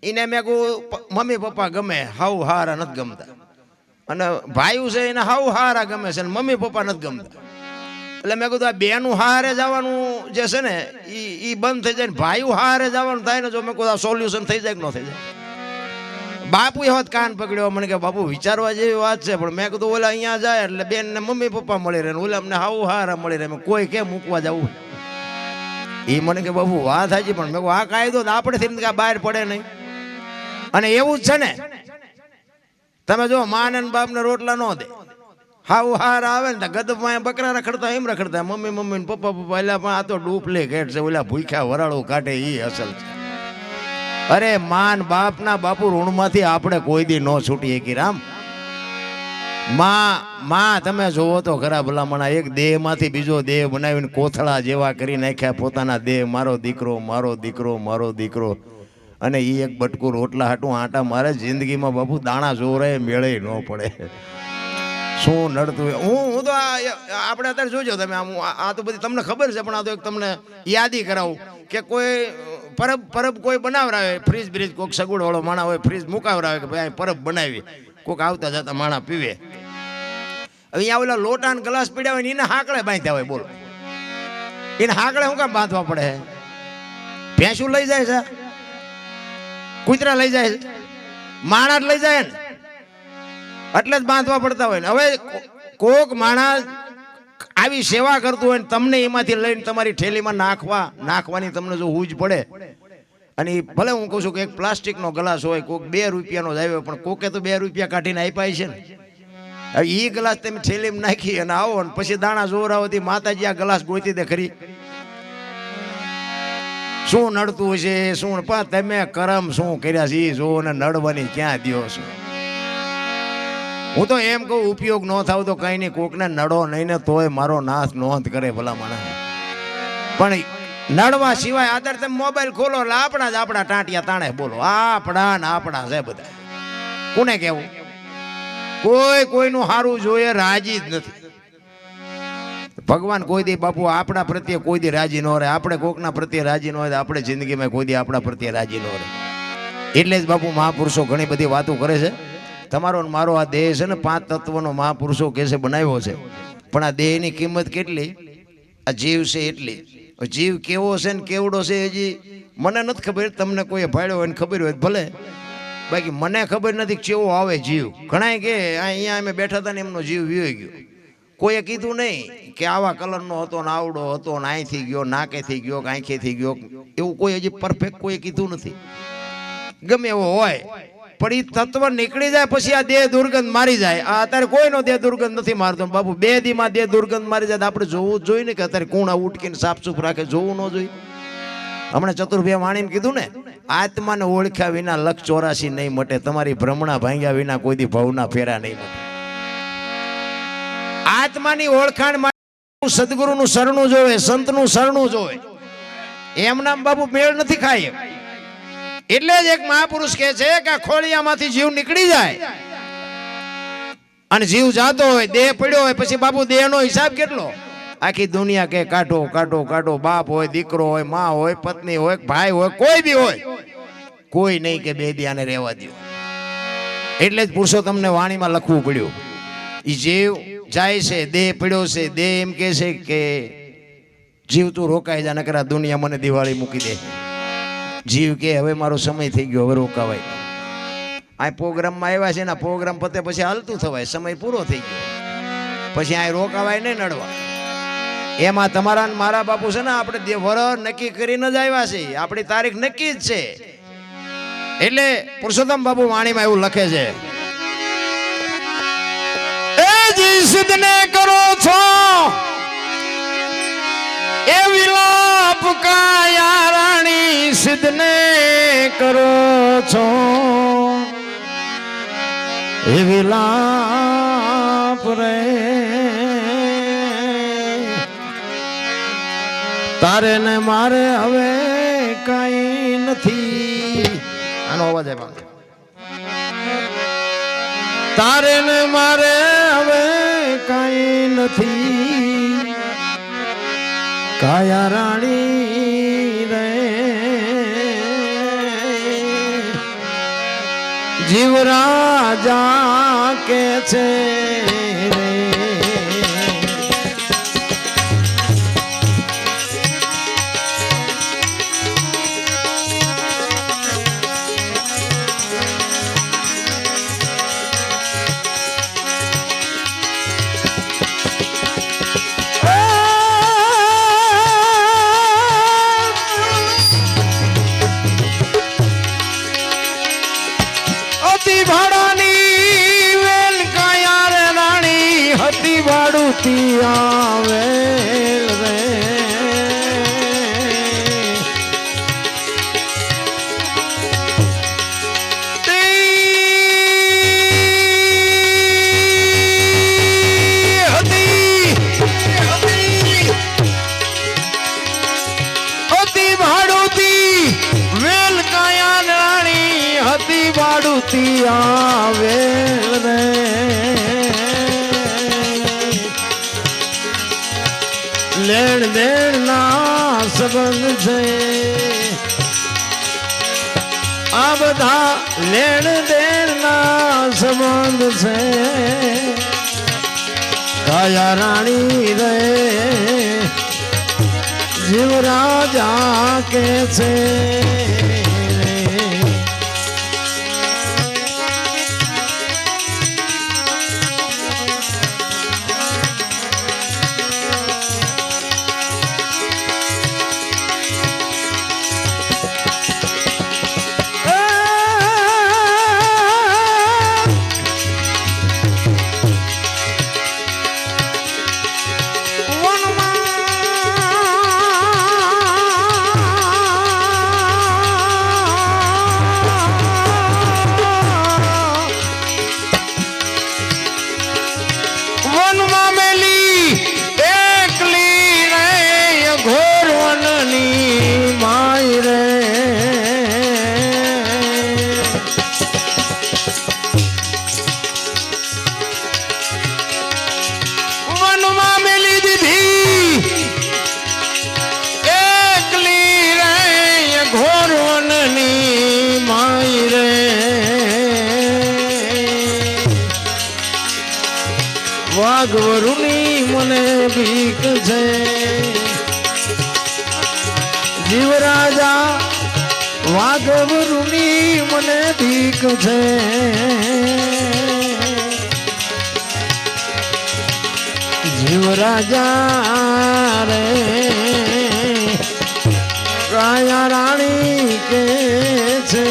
એને મેં કહું મમ્મી પપ્પા ગમે, હાવ હારા નથી ગમતા, અને ભાઈઓ છે એને હાવ હારા ગમે છે, મમ્મી પપ્પા નથી ગમતા. એટલે મેં કીધું આ બેનું હારે જવાનું જે છે ને એ બંધ થઈ જાય ને ભાઈઓ હારે જવાનું થાય ને, જો મેં કહું આ સોલ્યુશન થઈ જાય કે ન થઈ જાય. બાપુ હોત કાન પકડ્યો, મને કે બાપુ વિચારવા જેવી વાત છે, પણ મેં કીધું ઓલા અહીંયા જાય એટલે બેન ને મમ્મી પપ્પા મળી રહે, ઓલા અમને હાવ હારા મળી રહે, કોઈ કેમ મૂકવા જવું? એ મને કે બાપુ વાત સાચી, પણ મેં કહું આ કાયદો આપણે બહાર પડે નહીં. અને એવું જ છે ને, તમે જો માન અને બાપ ને રોટલા ન દે, હાવ હાર આવે ને ગદમાં બકરા રખડતા એમ રખડતા, મમ્મી મમ્મી ને પપ્પા પપ્પા, એટલે પણ આ તો ડુપ્લિકેટ છે, ઓલા ભૂખ્યા વરાળો કાઢે એ અસલ છે. અરે માન બાપ ના બાપુ ઋણમાંથી આપણે કોઈ દી ન છૂટીએ કે રામ. માં તમે જોવો તો ખરા ભલામણા, એક દેહ માંથી બીજો દેહ બનાવીને કોથળા જેવા કરી નાખ્યા પોતાના દેહ, મારો દીકરો મારો દીકરો મારો દીકરો. અને એ એક બટકું રોટલા હાટું આટા મારે, જિંદગીમાં બાપુ દાણા જોરાય મેળે ન પડે. શું નડતું હું તો આપણે અત્યારે જોજો તમે, આ તો બધી તમને ખબર છે, પણ આ તો એક તમને યાદી કરાવું કે કોઈ પરબ કોઈ બનાવરાવે, ફ્રીજ બ્રીજ કોઈક સગવડ વાળો માણા હોય, ફ્રીજ મુકાવરાવે કે ભાઈ પરબ બનાવી, કોઈક આવતા જતા માણા પીવે. અહીંયા ઓલા લોટા ગ્લાસ પીડ્યા હોય ને એને હાકડે બાંધ્યા હોય. બોલો, એને હાકડે શું કામ બાંધવા પડે? ભેંસું લઈ જાય છે, કૂતરા લઈ જાય છે, માણા જ લઈ જાય ને, એટલે જ બાંધવા પડતા હોય ને. હવે કોક માણસ આવી સેવા કરતું હોય ને તમને એમાંથી લઈને તમારી થેલીમાં નાખવાની તમને જો હુજ પડે, અને ભલે હું કહું છું કે એક પ્લાસ્ટિકનો ગ્લાસ હોય, કોઈક 2 રૂપિયાનો જ આવ્યો, પણ કોકે તો 2 રૂપિયા કાઢીને આપ્યા છે ને. હવે એ ગ્લાસ તમે થેલીમાં નાખી અને આવો ને પછી દાણા જોરાવતી માતાજી આ ગ્લાસ ગોતી દે ખરી. શું નડતું છે, શું પણ તમે કરમ શું કર્યા છે એ જોવો ને, નડવાની ક્યાં દ્યો છો? હું તો એમ કહું ઉપયોગ ન થાવ તો કઈ નહીં, કોકને નડો નહીં ને તોય મારો નાશ નોંધ કરે ભલા માણસ. પણ નડવા સિવાય આદર તમે મોબાઈલ ખોલો એટલે આપણા જ આપણા ટાંટિયા તાણે. બોલો, આપણા ને આપણા છે બધા. કોને કેવું? કોઈ કોઈનું સારું જોઈએ રાજી જ નથી. ભગવાન કોઈ દી બાપુ આપણા પ્રત્યે કોઈ દી રાજી ન રહે, આપણે કોકના પ્રત્યે રાજી ન હોય, આપણે જિંદગીમાં કોઈ દી આપણા પ્રત્યે રાજી ન રહે. એટલે જ બાપુ મહાપુરુષો ઘણી બધી વાતો કરે છે. તમારો મારો આ દેહ છે ને 5 તત્વનો મહાપુરુષો કેસે બનાવ્યો છે, પણ આ દેહની કિંમત કેટલી? આ જીવ છે એટલી. જીવ કેવો છે ને કેવડો છે હજી મને નથી ખબર, તમને કોઈ ભાડ્યો હોય ને ખબર હોય ભલે, બાકી મને ખબર નથી કેવો આવે જીવ. ઘણા કે અહીંયા અમે બેઠા હતા ને એમનો જીવ વિયો ગયો, કોઈએ કીધું નહીં કે આવા કલરનો હતો ને આવડો હતો ને અહીંથી ગયો, નાકેથી ગયો કે આંખેથી ગયો, એવું કોઈ હજી પરફેક્ટ કોઈ કીધું નથી. ગમે એવો હોય, પણ એ તત્વ નીકળી જાય પછી આ દેહ દુર્ગંધ મારી જાય. આ અત્યારે કોઈનો દેહ દુર્ગંધ નથી મારતો બાપુ, 2 દીમાં દેહ દુર્ગંધ મારી જાય. આપણે જોવું જ જોઈએ ને કે અત્યારે કુણા ઉટકીને સાફસૂફ રાખે, જોવું ન જોઈએ. હમણાં ચતુર્ભે વાણીને કીધું ને, આત્માને ઓળખ્યા વિના 184 નહીં મટે, તમારી ભ્રમણા ભાંગ્યા વિના કોઈ દી ભવના ફેરા નહીં મટે. આત્માની ઓળખાણ માટે સદગુરુનું શરણું જોવે, સંતનું શરણું જોવે. એમના બાપુ મેળ નથી ખાય. એટલે જ એક મહાપુરુષ કહે છે કે ખોળિયામાંથી જીવ નીકળી જાય અને જીવ જાતો હોય, દેહ પડ્યો હોય, પછી બાપુ દેહનો હિસાબ કેટલો? આખી દુનિયા કે કાઢો કાઢો કાઢો, બાપ હોય, દીકરો હોય, માં હોય, પત્ની હોય, ભાઈ હોય, કોઈ બી હોય, કોઈ નહીં કે બે દી આને રહેવા દો. એટલે જ પુરુષોત્તમને વાણીમાં લખવું પડ્યું. ઈ જીવ જાય છે, દેહ પડ્યો છે, દેહ એમ કે છે કે જીવ તું રોકાઈ જા, નકર આ દુનિયા મને દિવાળી મૂકી દે. જીવ કે હવે મારો સમય થઈ ગયો, હવે રોકાવાય. આ પ્રોગ્રામમાં આવ્યા છે ને, પ્રોગ્રામ પતે પછી હાલતું થવાય, સમય પૂરો થઈ ગયો, પછી આ રોકાવાય નહીં નડવા. એમાં તમારા મારા બાપુ છે ને, આપણે વર નક્કી કરીને જ આવ્યા છે, આપણી તારીખ નક્કી જ છે. એટલે પુરુષોત્તમ બાપુ વાણીમાં એવું લખે છે, એ જી સિદ્ધને કરો છો એ વિલાપ કાયા રાણી, સિદ્ધને કરો છો એ વિલાપ રે, તારે ને મારે હવે કઈ નથી. આનો અવાજ આવે. તારે ને મારે હવે કઈ નથી, કાયા રાણી રે, જીવ રાજા કે છે રે. આવેલ રે, હતી ભાડુતી વેલ કાયા રાણી, હતી ભાડુતી આવેલ રે. લેણ દેણ ના સંબંધ છે આ બધા, લેણ દેણ ના સંબંધ છે, કાયા રાણી રે, જીવ રાજા કે છે. વાઘવરુની મને બીક છે, જીવ રાજા વાઘવરુની મને બીક છે. જીવ રાજા રે, કાયા રાણી કે છે.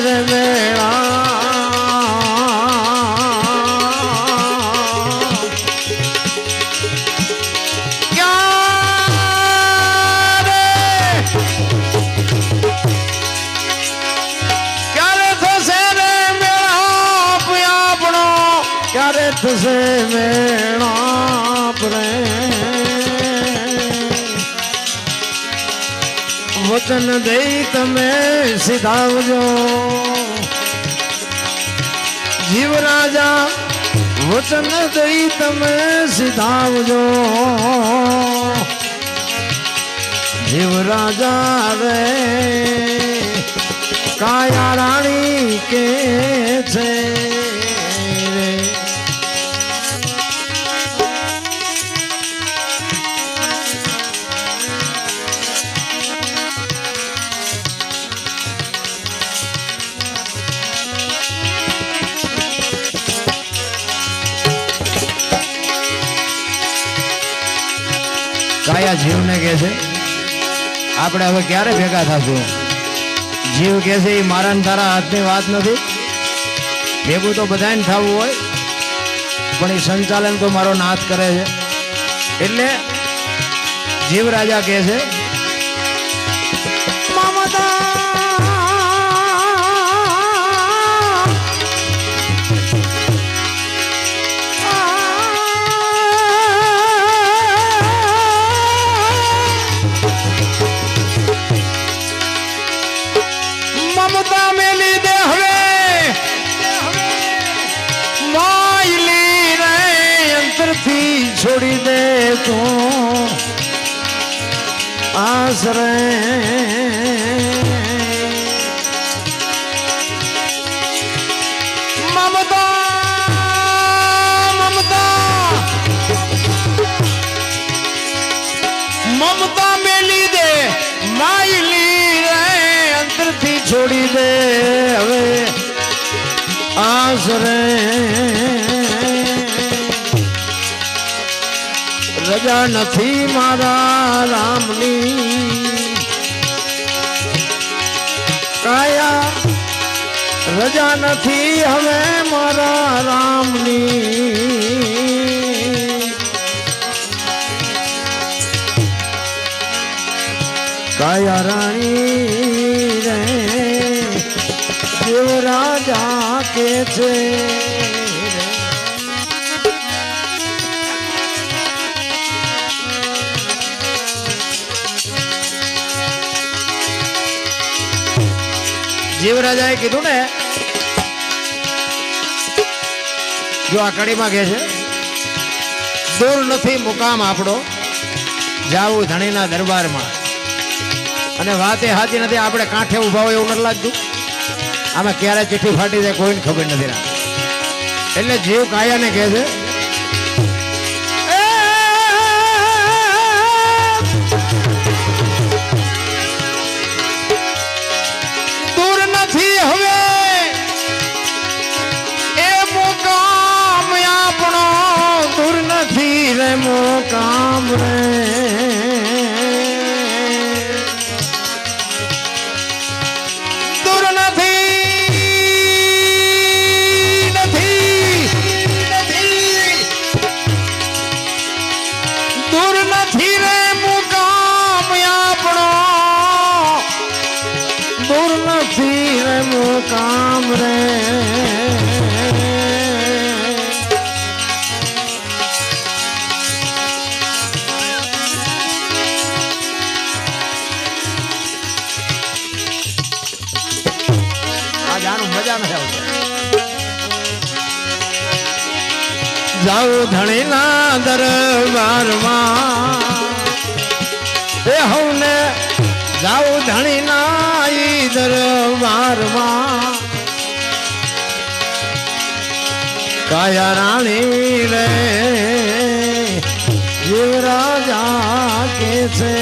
રે મેળા થશે મેળા પ્રે વચન દઈ તમે સીધાવજો જીવ રાજા વચન દઈ તમે સીધાવજો જીવ રાજા રે કાયા રાણી કે છે કાયા જીવને કહે છે આપણે હવે ક્યારે ભેગા થશું જીવ કહે છે એ મારા ને તારા હાથની વાત નથી ભેગું તો બધાને થવું હોય પણ એ સંચાલન તો મારો નાથ કરે છે એટલે જીવ રાજા કહે છે છોડી દે તું આશરે મમતા મેલી દે માયલી રે અંતરથી છોડી દે હવે આશરે રજા નથી મારા રામની કાયા રજા નથી હવે મારા રામની કાયા રાણી રે દેવ રાજા કે છે જીવરાજાએ કીધું ને જો આ કડીમાં કહે છે દૂર નથી મુકામ આપણો જાવું ધણીના દરબારમાં અને વાતે હાથી નથી આપણે કાંઠે ઉભા હોય એવું નથી લાગતું આમાં ક્યારે ચિઠ્ઠી ફાટી જાય કોઈને ખબર નથી રાખતી એટલે જીવ કાયાને કહે છે કામ રે દૂર દૂર નથી રે મુકામ આપણો દૂર નથી રે મુકામ રે જાઉ ધણીના દરબારમાં એ હવને જાઉ ધણીના ઈ દરબારમાં કાયા રાણી રે જીવ રાજા કે છે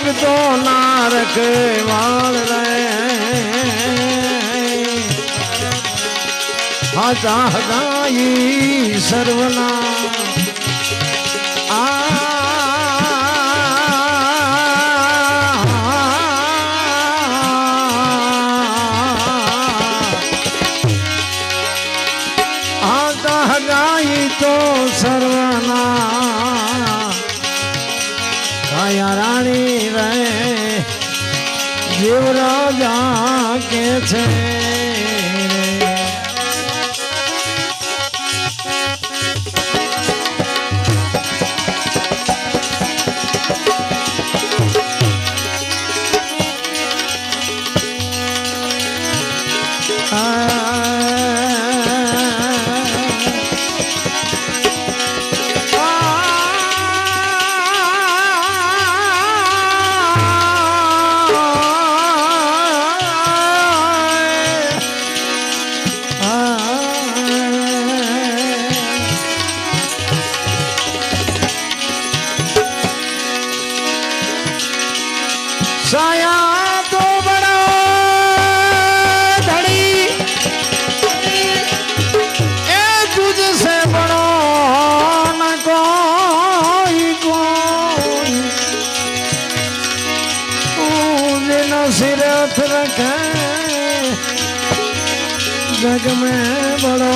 भक्तो नारक वाल रहे हाजा हगाई सर्वना तो सर्वना काया रानी रहे जीव राजा के छे साया तो बड़ा धड़ी ए तुझसे बड़ो न कोई कोई न सिर रखे जग में बड़ो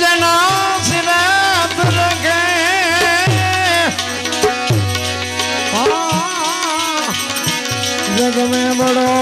जना सिर रखे जग में बड़ो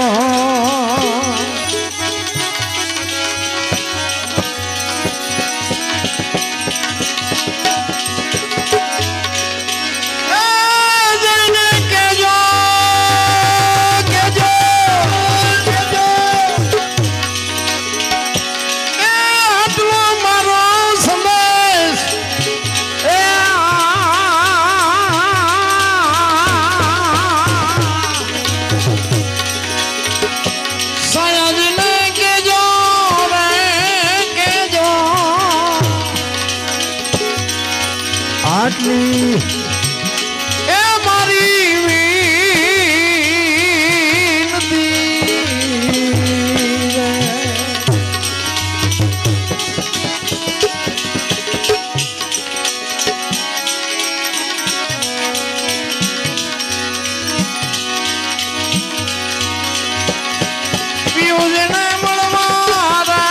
आटली ए मारी विनती पियूजने मलवारे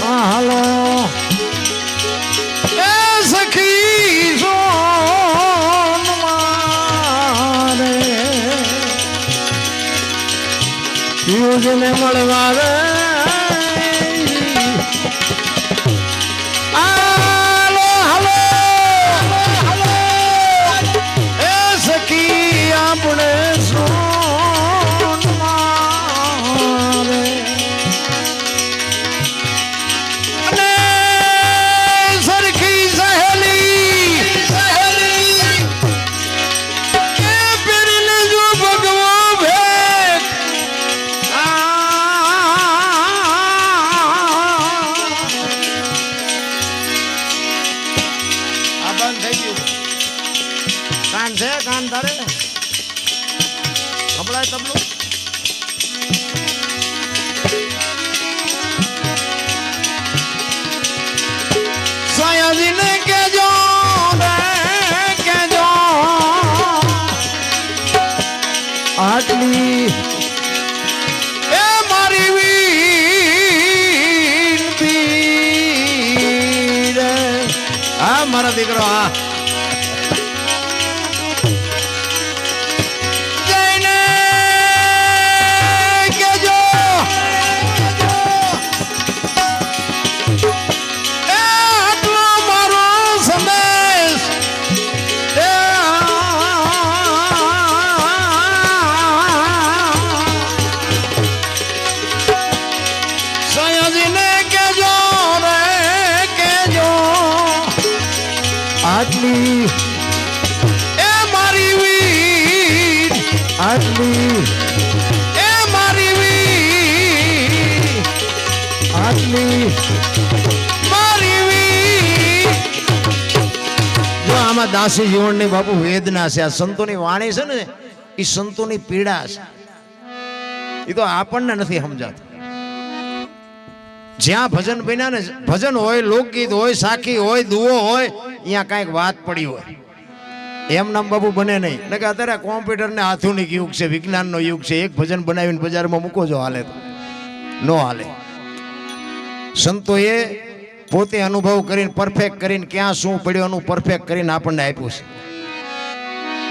हालो યુજને મળવાવે હાલો હાલો હાલો એ સખી આપણે સોન મારે અને સરખી સહેલી કે પેરીને જો ભગવો ભેટ કાન છે કાન તારે કપડાય તબલું સયાજીને કેજો કેજો આટલી એ મારી વિનતી રે આ મારા દીકરો આ આટલી દાસી જીવનની બાપુ વેદના છે. આ સંતોની વાણી છે ને એ સંતોની પીડા છે. એ તો આપણને નથી સમજાતું. જ્યાં ભજન બન્યા ને, ભજન હોય, લોકગીત હોય, સાખી હોય, દુઓ હોય, અહીંયા કાંઈક વાત પડી હોય. એમ નામ બાપુ બને નહીં. એટલે કે અત્યારે કોમ્પ્યુટર ને આધુનિક યુગ છે, વિજ્ઞાનનો યુગ છે. એક ભજન બનાવીને બજારમાં મૂકો જો હાલે તો નો હાલે. સંતોએ પોતે અનુભવ કરીને પરફેક્ટ કરીને ક્યાં શું પડ્યું એનું પરફેક્ટ કરીને આપણને આપ્યું છે.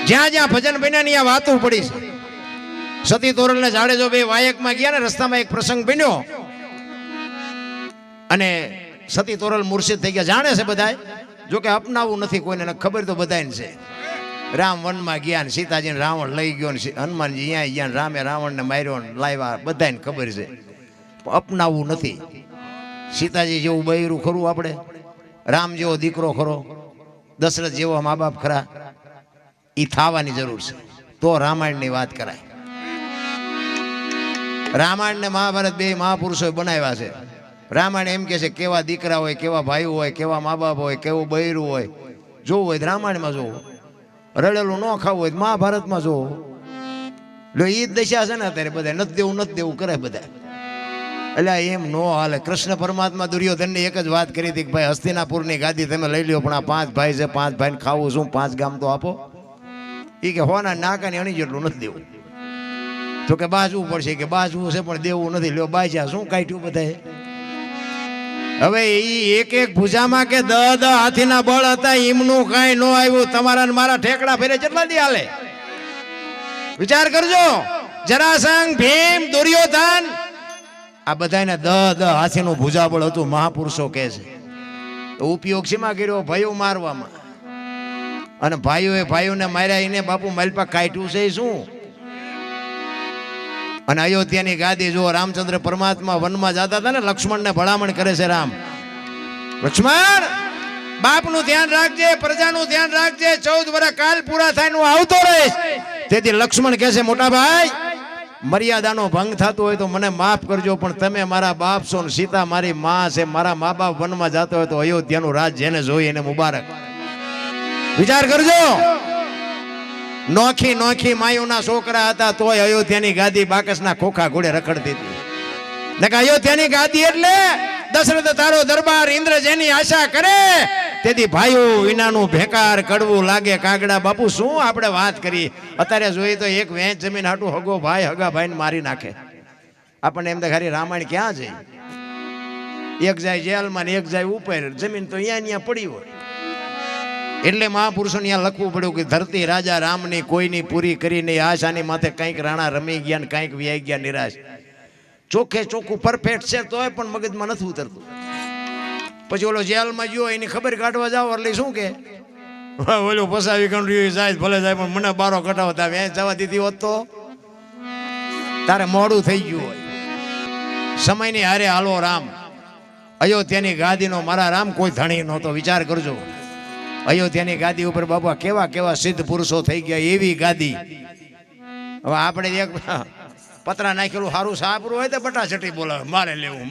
જ્યાં જ્યાં ભજન બન્યા ને ત્યાં વાતો પડી છે. સતી તોરલ ને જાડેજો બે વાયકમાં ગયા ને, રસ્તામાં એક પ્રસંગ બન્યો અને સતી તોરલ મુર્શિદ થઈ ગયા. જાણે છે બધા, જો કે અપનાવવું નથી કોઈને, ખબર તો બધાને છે. રામ વનમાં ગયા ને સીતાજીને રાવણ લઈ ગયો ને હનુમાનજી અહીંયા ગયા, રામે રાવણને માર્યો ને લાવ્યા, બધાને ખબર છે. અપનાવવું નથી. સીતાજી જેવું બૈરું ખરું આપણે, રામ જેવો દીકરો ખરો, દશરથ જેવો મા બાપ ખરા, એ થવાની જરૂર છે તો રામાયણની વાત કરાય. રામાયણ ને મહાભારત બે મહાપુરુષોએ બનાવ્યા છે. રામાયણ એમ કે છે કેવા દીકરા હોય, કેવા ભાઈઓ હોય, કેવા મા બાપ હોય, કેવું બૈરું હોય. જોવું હોય રામાયણમાં જોવું, રડેલું ન ખાવું હોય મહાભારતમાં જોવું. એટલે એ જ દશા છે ને અત્યારે બધા નથી દેવું કરે બધા. એટલે એમ નો હાલે. કૃષ્ણ પરમાત્મા દુર્યોધનની એક જ વાત કરી હતી કે ભાઈ હસ્તિનાપુરની ગાદી તમે લઈ લ્યો, પણ આ 5 ભાઈ છે, 5 ભાઈને ખાવું શું, 5 ગામ તો આપો. એ કે હોના નાકાની અણી જેટલું નથી દેવું. તો કે બાજવું પડશે, કે બાજવું છે પણ દેવું નથી. લ્યો બાજ્યા શું કાઢ્યું બધાએ. હવે એ એક એક ભુજામાં કે 10 હાથીના બળ હતા, એમનું કાંઈ ન આવ્યું. તમારા ને મારા ઠેકડા ફેરે કેટલા દી હાલે વિચાર કરજો. જરાસંઘ, ભીમ, દુર્યોધન, આ બધાને 10 હાથીનું ભુજાબળ હતું. મહાપુરુષો કહે છે તો ઉપયોગ શેમાં કર્યો? ભાઈઓ મારવામાં. અને ભાઈઓને માર્યા એને બાપુ માલપા કાઢ્યું છે શું? અને અયોધ્યાની ગાદી જો રામચંદ્ર પરમાત્મા વનમાં જતા હતા ને, લક્ષ્મણને ભલામણ કરે છે રામ, લક્ષ્મણ બાપનું ધ્યાન રાખજે, પ્રજાનું ધ્યાન રાખજે, 14 વર્ષ કાલ પૂરા થાય નું આવતો રહીશ. તેથી લક્ષ્મણ કહે છે મોટા ભાઈ, મર્યાદાનો ભંગ થતો હોય તો મને માફ કરજો, પણ તમે મારા બાપ છો ને સીતા મારી માં છે. મારા મા બાપ વનમાં જતો હોય તો અયોધ્યાનું રાજ જેને જોઈ એને મુબારક. વિચાર કરજો. નોખી માયુના છોકરા હતા તોય અયોધ્યાની ગાદી બાકસના ખોખા ઘોડે રખડતી હતી. ને કે અયોધ્યાની ગાદી એટલે દશરથ તારો દરબાર, ઇન્દ્ર જેની આશા કરે. તેથી ભાઈઓ વિનાનું ભેકાર કડવું લાગે કાગડા. બાપુ શું આપણે વાત કરી. અત્યારે જોઈએ તો એક વેચ જમીન હાટું હગો ભાઈ હગા ભાઈને મારી નાખે. આપણને એમ તો ખાલી રામાયણ ક્યાં છે? એક જાય જેલમાં ને એક જાય ઉપર. જમીન તો અહીંયા પડી હોય. એટલે મહાપુરુષો ત્યાં લખવું પડ્યું કે ધરતી રાજા રામની કોઈની પૂરી કરી નહીં આશાની માથે કંઈક રાણા રમી ગયા ને કંઈક વ્યાઈ ગયા નિરાશ. ચોખ્ખે ચોખ્ખું પરફેક્ટ છે તોય પણ મગજમાં નથી ઉતરતું. પછી ઓલો જેલમાં ગયો એની ખબર કાઢવા જાવ એટલે શું કે ઓલો ફસાવી કંડ્યું જાય ભલે જાય, પણ મને બારો કટાવતા વેચ જવા દીધી હોત તો તારે મોડું થઈ ગયું હોય. સમયની હારે હાલો રામ. અયોધ્યાની ગાદીનો મારા રામ કોઈ ધણી નહોતો. વિચાર કરજો. અયોધ્યાની ગાદી ઉપર બાપા કેવા કેવા સિદ્ધ પુરુષો થઈ ગયા. એવી ગાદી. હવે આપણે એક પતરા નાખેલું સારું સાપરું હોય તો બટાચટી બોલાવે, મારે લેવું.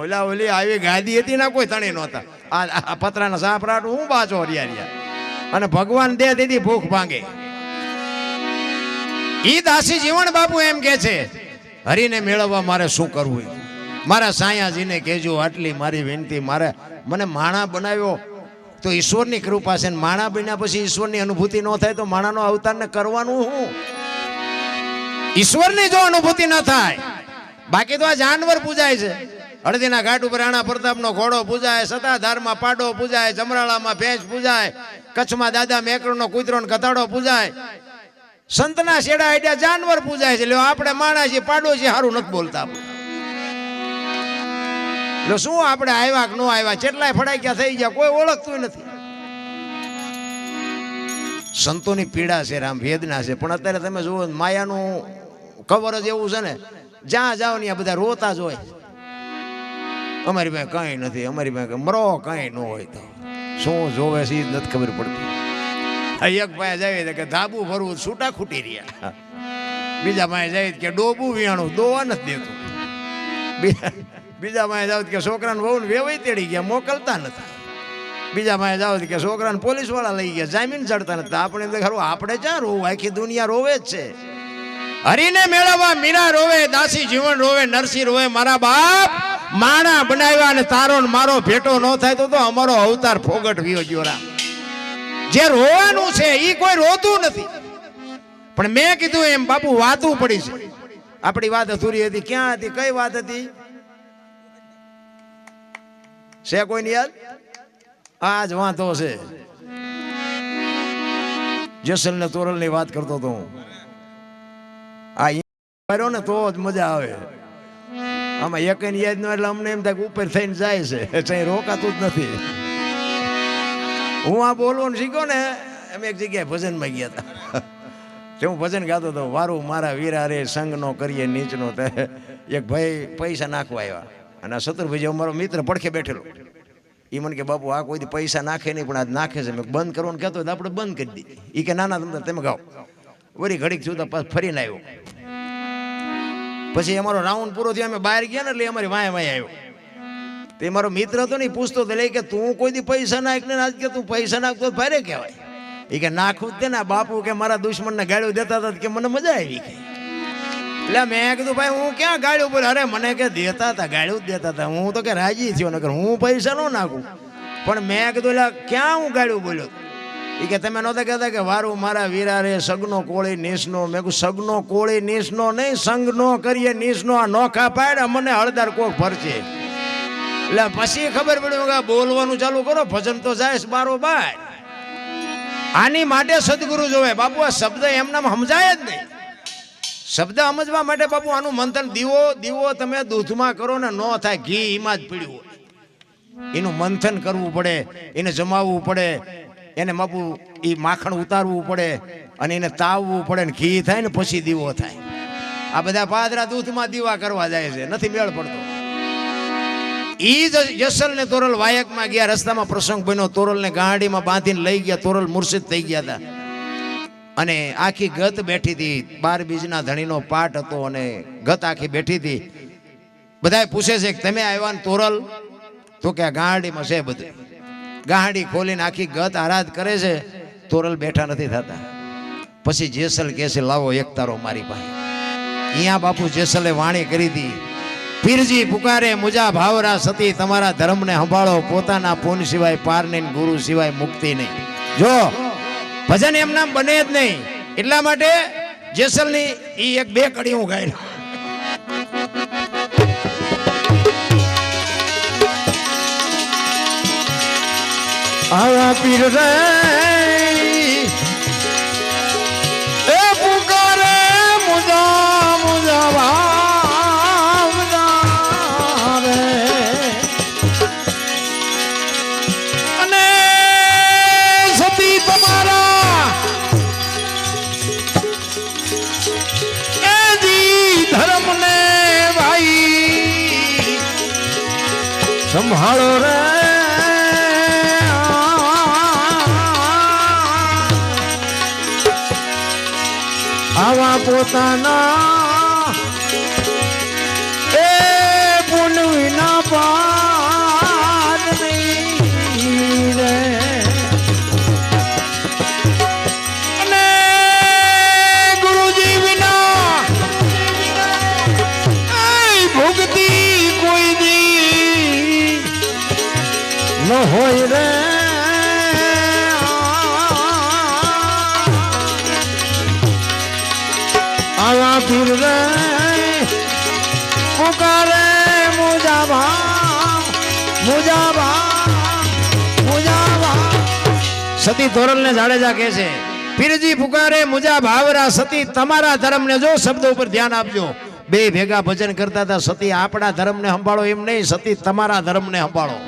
એટલે ઓલી આવી ગાદી હતી ના કોઈ ધણી નહોતા. આ પતરાના સાપરાટું હું બાચો હરિયા. અને ભગવાન દે દીધી ભૂખ ભાંગે. ઈ દાસી જીવન બાપુ એમ કે છે હરીને મેળવવા મારે શું કરવું? મારા સાયાજીને કહેજો આટલી મારી વિનંતી. મને માણા બનાવ્યો તો ઈશ્વરની કૃપા છે. માણા બન્યા પછી ઈશ્વરની અનુભૂતિ ન થાય તો માણાનો અવતારને કરવાનું શું? ઈશ્વરની જો અનુભૂતિ ન થાય, બાકી તો આ જાનવર પૂજાય છે. હળદીના ઘાટ ઉપર રાણા પ્રતાપનો ઘોડો પૂજાય, સતાધારમાં પાડો પૂજાય, જમરાળામાં ભેંસ પૂજાય, કચ્છમાં દાદા મેકરનો કૂતરો ને કથાડો પૂજાય, સંતના શેડા હેડ્યા જાનવર પૂજાય છે. આપણે માણા છીએ, પાડો છીએ, સારું નથી બોલતા. એટલે શું આપણે આવ્યા કે ન આવ્યા, કેટલાય ફડાક્યા થઈ ગયા, કોઈ ઓળખતું નથી. સંતોની પીડા છે, રામ વેદના છે. પણ અત્યારે તમે જુઓ માયાનું કવર જ એવું છે ને, જ્યાં જાઓ ને બધા રોતા જ હોય. અમારી પાસે કઈ નથી, અમારી પાસે મરો કઈ ન હોય તો શું જોવે છે એ નથી ખબર પડતી. એક પાસે જાય કે ધાબુ ભરવું છૂટા ખૂટી રહ્યા, બીજા પાસે જાય કે ડોબું વિયાણું દોવા નથી દેતું, બીજા પાસે જાવ કે છોકરાને વહુ ને વેવાઈ તેડી ગયા મોકલતા નથી. બીજા પાસે જાવ કે છોકરાને પોલીસ વાળા લઈ ગયા, જામીન ચડતા નથી. આપણે એમ ખરું આપણે ક્યાં રોવું, આખી દુનિયા રોવે જ છે. હરીને મેળવવા મીરા રોવે, દાસી જીવન રોવે, નરસિંહ રોવે. મારા બાપ માણા બનાવ્યા અને તારો ને મારો ભેટો ન થાય તો અમારો અવતાર ફોગટ વિયો ગયો. રામ જે રોવાનું છે એ કોઈ રોતું નથી. પણ મેં કીધું એમ બાપુ વાતું પડી છે. આપણી વાત અધૂરી હતી. ક્યાં હતી, કઈ વાત હતી છે કોઈ ની યાદ? આજ વાંધો છે. જેસલ ને તોરલ ની વાત કરતો હતો હું. આ ને તો જ મજા આવે. આમાં એક યાદ નો એટલે અમને એમ થાય કે ઉપર થઈને જાય છે, કઈ રોકાતું જ નથી. હું આ બોલવાનું શીખ્યો ને, અમે એક જગ્યાએ ભજનમાં ગયા હતા. તે હું ભજન ગાતો હતો, વારું મારા વીરા રે સંગ નો કરીએ નીચનો. એક ભાઈ પૈસા નાખવા આવ્યા અને શત્રુભાઈ અમારો મિત્ર પડખે બેઠેલો. એ મને કે બાપુ આ કોઈ પૈસા નાખે નહીં, પણ આજ નાખે છે. મેં બંધ કરવાનું કહેતો હોય તો આપણે બંધ કરી દઈએ. એ કે નાના તમને તમે ગાઓ. વળી ઘડીક છું તો પાછું ફરીને આવ્યો. પછી અમારો રાઉન્ડ પૂરો થયો, અમે બહાર ગયા ને એટલે અમારી વાય આવ્યો. તે મારો મિત્ર હતો ને, પૂછતો હતો લે કે તું કોઈ દી પૈસા નાખ ને, આજ કે તું પૈસા નાખતો ભારે કહેવાય. એ કે નાખું જ તે ને. બાપુ કે મારા દુશ્મનને ગાળ્યું દેતા હતા કે મને મજા આવી. એટલે મેં કીધું ભાઈ હું ક્યાં ગાળ્યું બોલે? અરે મને કે દેતા હતા, ગાળ્યું જ દેતા હતા. હું તો કે રાજી થયો, નકર હું પૈસા ન નાખું. પણ મેં કીધું એટલે ક્યાં હું ગાળ્યું બોલ્યો? એ કે તમે નહોતા કહેતા કે વારું મારા વીરા રે સગનો કોળી નીસનો. મેં કહ્યું સગનો કોળી નીસનો નહીં, સંગનો કરીએ નીસનો. આ નોખા પાડ્યા મને હળદર કોક ભરશે. એટલે પછી ખબર પડ્યું કે બોલવાનું ચાલુ કરો, ભજન તો જાય બારોબાર. આની માટે સદગુરુ જોવે બાપુ. આ શબ્દ એમનામ સમજાય જ નહીં. શબ્દ સમજવા માટે બાપુ આનું મંથન. દીવો તમે દૂધમાં કરો ને ન થાય, ઘી એમાં જ પીડ્યું હોય. એનું મંથન કરવું પડે, એને જમાવવું પડે, એને બાપુ એ માખણ ઉતારવું પડે અને એને તાવવું પડે ને ઘી થાય ને પછી દીવો થાય. આ બધા પાદરા દૂધમાં દીવા કરવા જાય છે, નથી મેળ પડતો. ઈ જ જસલ ને તોરલ વાયકમાં ગયા. રસ્તામાં પ્રસંગ બન્યો. તોરલ ને ગાડીમાં બાંધીને લઈ ગયા. તોરલ મુર્શિદ થઈ ગયા હતા અને આખી ગત બેઠી હતી. 12 બીજના ધણીનો પાઠ હતો અને ગત આખી બેઠી હતી. બધા પૂછે છે કે તમે આવ્યા ને તોરલ? તો કે આ ગાડીમાં છે બધું. ગાડી ખોલીને આખી ગત આરાધ કરે છે. તોરલ બેઠા નથી થતા. પછી જેસલ કહે છે લાવો એક તારો મારી પાસે. અહીંયા બાપુ જેસલે વાણી કરી હતી, પીરજી પુકારે મુજા ભાવરા સતી, તમારા ધર્મને સંભાળો, પોતાના પૂન સિવાય પાર નહીં, ગુરુ સિવાય મુક્તિ નહીં. જો ભજન એમ નામ બને જ નહીં. એટલા માટે જેસલની ઈ એક બે કડી હું ગાઈ. આવા પીર રે એ પુકારે મુજા મુજા ભાવના રે. અને સતી તમારા એ જી ધર્મ ને ભાઈ સંભાળો રે. આવા પોતાના એ પુન વિના પાર નહીં રે. અને ગુરુજી વિના ભક્તિ કોઈ દી ન હોય રે. આવા પીર રે પુકારે મુજાભા મુજાભા મુજાભા. સતી તોરલ ને જાડેજા કહે છે પીરજી પુકારે મુજા ભાવરા સતી, તમારા ધર્મ ને જો શબ્દ ઉપર ધ્યાન આપજો. બે ભેગા ભજન કરતા હતા. સતી આપણા ધર્મ ને સંભાળો એમ નહીં, સતી તમારા ધર્મ ને સંભાળો.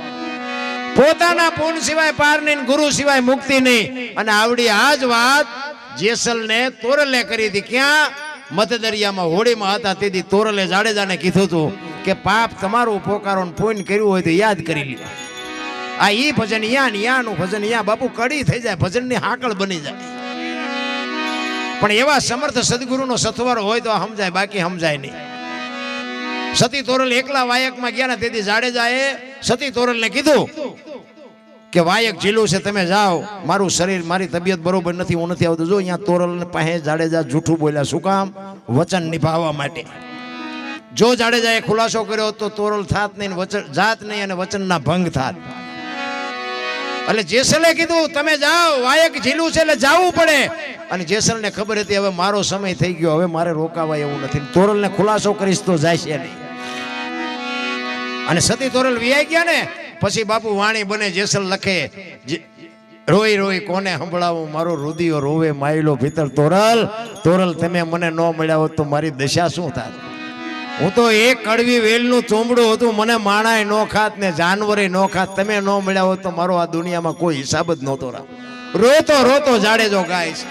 પોતાના પૂન સિવાય પાર નહીં, ગુરુ સિવાય મુક્તિ નહીં. અને આવડી આ જ વાત જેસલ ને તોરલે કરી હતી. ક્યાં? મતદરિયામાં હોળીમાં હતા. તેથી તોરલે જાડેજાને કીધું હતું કે પાપ તમારું પોકારો પૂન કર્યું હોય તો યાદ કરી લ્યો. આ ઈ ભજન યાનું ભજન યા બાપુ કડી થઈ જાય, ભજનની હાકળ બની જાય. પણ એવા સમર્થ સદગુરુનો સથવારો હોય તો સમજાય, બાકી સમજાય નહીં. સતી તોરલ એકલા વાયકમાં ગયા ને તેથી જાડેજાએ સતી તોરલને કીધું કે વાયક ઝીલું છે, તમે જાઓ, મારું શરીર, મારી તબિયત બરોબર નથી, હું નથી આવતો. જો અહીંયા તોરલ પાસે જાડેજા જૂઠું બોલ્યા. શું કામ? વચન નિભાવવા માટે. જો જાડેજાએ ખુલાસો કર્યો તો તોરલ થાત નહીં, વચન જાત નહીં અને વચનના ભંગ થાત. એટલે જેસલે કીધું તમે જાઓ, વાયક ઝીલું છે એટલે જાવું પડે. અને જેસલને ખબર હતી હવે મારો સમય થઈ ગયો, હવે મારે રોકાવાય એવું નથી. તોરલને ખુલાસો કરીશ તો જાય છે નહીં. અને સતી તોરલ વિયાઈ ગયા ને પછી બાપુ વાણી બને. જેસલ લખે, રોઈ રોઈ કોને સંભળાવું, મારો રુદિયો રોવે માયલો ભીતર. તોરલ, તોરલ તમે મને ન મળ્યા હોત તો મારી દશા શું થાત? હું તો એક કડવી વેલનું ચોમડું હતું, મને માણાય નો ખાત ને જાનવરે નો ખાત. તમે ન મળ્યા હોત તો મારો આ દુનિયામાં કોઈ હિસાબ જ નહોતો રાખ. રોતો રોતો જાડેજો ગાય છે.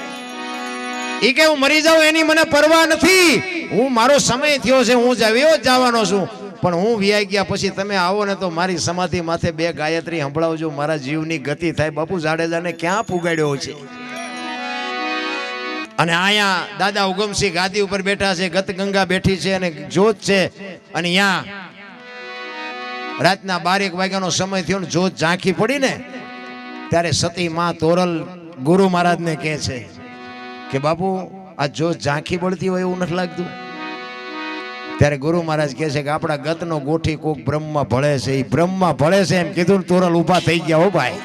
એ કે હું મરી જાઉં એની મને પરવા નથી, હું મારો સમય થયો છે, હું જાવ્યો જ જવાનો છું. પણ હું વિયાઈ ગયા પછી તમે આવો ને તો મારી સમાધિ માથે 2 ગાયત્રી સંભળાવજો, મારા જીવની ગતિ થાય. બાપુ જાડેજાને ક્યાં પુગાડ્યો છે? અને અહીંયા દાદા ઉગમસિંહ ગાદી ઉપર બેઠા છે, ગત ગંગા બેઠી છે અને જોત છે. અને અહીંયા રાતના 12 વાગ્યાનો સમય થયો ને જોત ઝાંખી પડી ને ત્યારે સતી માં તોરલ ગુરુ મહારાજને કહે છે કે બાપુ આ જોત ઝાંખી પડતી હોય એવું નથી લાગતું? ત્યારે ગુરુ મહારાજ કહે છે કે આપણા ગતનો ગોઠી કોક બ્રહ્મમાં ભળે છે. એ બ્રહ્મમાં ભળે છે એમ કીધું ને તોરલ ઊભા થઈ ગયા. હો ભાઈ,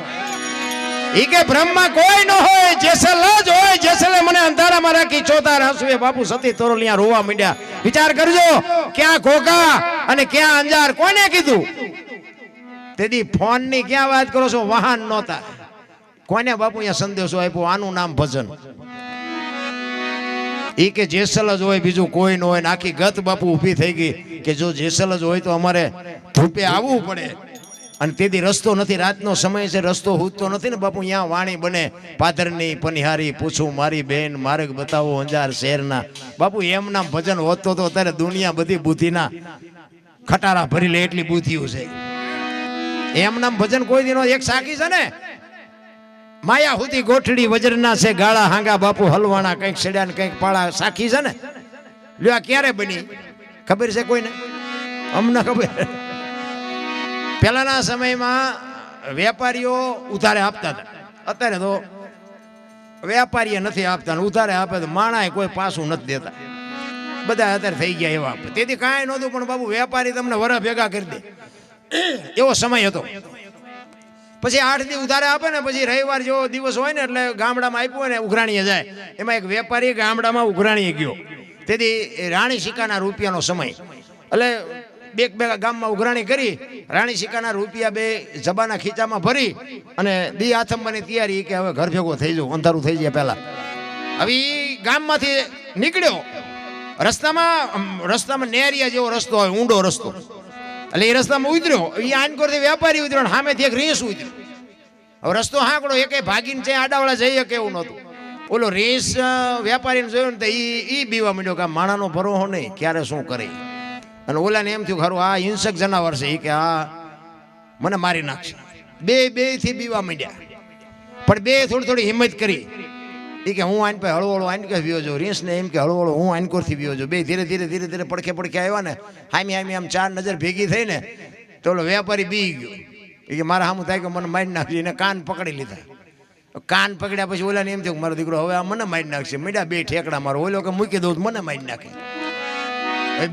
ઈ કે બ્રહ્મમાં કોઈ ન હોય, જેસલ જ હોય. જેસલે મને અંધારામાં રાખી ચોથા હસુએ. બાપુ સતી તોરલ અહીંયા રોવા માંડ્યા. વિચાર કરજો, ક્યાં ઘોઘા અને ક્યાં અંજાર, કોને કીધું? તેથી ફોન ની ક્યાં વાત કરો છો? વાહન નહોતા. કોને બાપુ અહીંયા સંદેશો આપ્યો? આનું નામ ભજન. ઈ કે જેસલ જ હોય, બીજું કોઈ ન હોય. આખી ગત બાપુ ઊભી થઈ ગઈ કે જો જેસલ જ હોય તો અમારે ધૂપે આવવું પડે. અને તેથી રસ્તો નથી, રાતનો સમય છે, રસ્તો હૂજતો નથી ને બાપુ. અહીંયા વાણી બને, પાદરની પનિહારી પૂછું મારી બેન, માર્ગ બતાવો અંજાર શહેરના. બાપુ એમ નામ ભજન હોતો તો અત્યારે દુનિયા બધી બુદ્ધિના ખટારા ભરી લે એટલી બુદ્ધિયું છે. એમ નામ ભજન કોઈ દિનો એક સાકી છે ને, માયા હુતી ગોઠડી વજરના છે ગાળા હાંગા. બાપુ હલવાણા કંઈક સેડ્યા ને કંઈક પાળા. સાખી છે ને. લ્યો આ ક્યારે બની ખબર છે કોઈને? અમને ખબર. પહેલાના સમયમાં વેપારીઓ ઉધારે આપતા હતા. અત્યારે તો વેપારીએ નથી આપતા, ઉધારે આપે તો માણાએ કોઈ પાછું નથી દેતા. બધા અત્યારે થઈ ગયા એવા. તેથી કાંઈ નહોતું, પણ બાપુ વેપારી તમને વરસ ભેગા કરી દે એવો સમય હતો. પછી 8 દી ઉધારે આપે ને પછી રવિવાર જેવો દિવસ હોય ને એટલે ગામડામાં આપ્યું હોય ને ઉઘરાણીએ જાય. એમાં એક વેપારી ગામડામાં ઉઘરાણીએ ગયો. તેથી રાણી સિક્કાના રૂપિયાનો સમય. એટલે બે ગામમાં ઉઘરાણી કરી, રાણી સિક્કાના રૂપિયા 2 જબાના ખીચામાં ભરી અને દી આથમવાની તૈયારી કે હવે ઘર ભેગો થઈ જાઉં, અંધારું થઈ જાય પહેલા. હવે ગામમાંથી નીકળ્યો. રસ્તામાં નેરિયા જેવો રસ્તો હોય, ઊંડો રસ્તો. એટલે એ રસ્તામાં ઉતર્યો. એ આનકોરથી વેપારી ઉતર્યો ને સામેથી એક રીંસ ઉતર્યો. હવે રસ્તો હાંકડો, એકે ભાગીને છે આડાવાળા જઈએ કે એવું નહોતું. ઓલો રીંસ વેપારીને જોયો ને તો ઈ બીવા માંડ્યો કે આ માણાનો ભરોહો નહીં, ક્યારે શું કરે. અને ઓલાને એમ થયું ખરું આ હિંસક જનાવર છે, કે આ મને મારી નાખશે. બે થી બીવા માંડ્યા. પણ 2 થોડી હિંમત કરી. એ કે હું આઈન પે હળવળો આઈન કે વિયો જો. રીંસ ને એમ કે હળવળો હું આઈનકોરથી વિયો જો. 2 ધીરે ધીરે પડખે આવ્યા ને હામી આમ 4 નજર ભેગી થઈ ને તો ઓલો વેપારી બી ગયો. એ કે મારા સામું થાય કે મને મારી નાખશે. એને કાન પકડી લીધા. કાન પકડ્યા પછી ઓલાને એમ થયું મારો દીકરો હવે આ મને મારી નાખશે. મીડા 2 ઠેકડા મારો. ઓલો કે મૂકી દઉં મને મારી નાખે.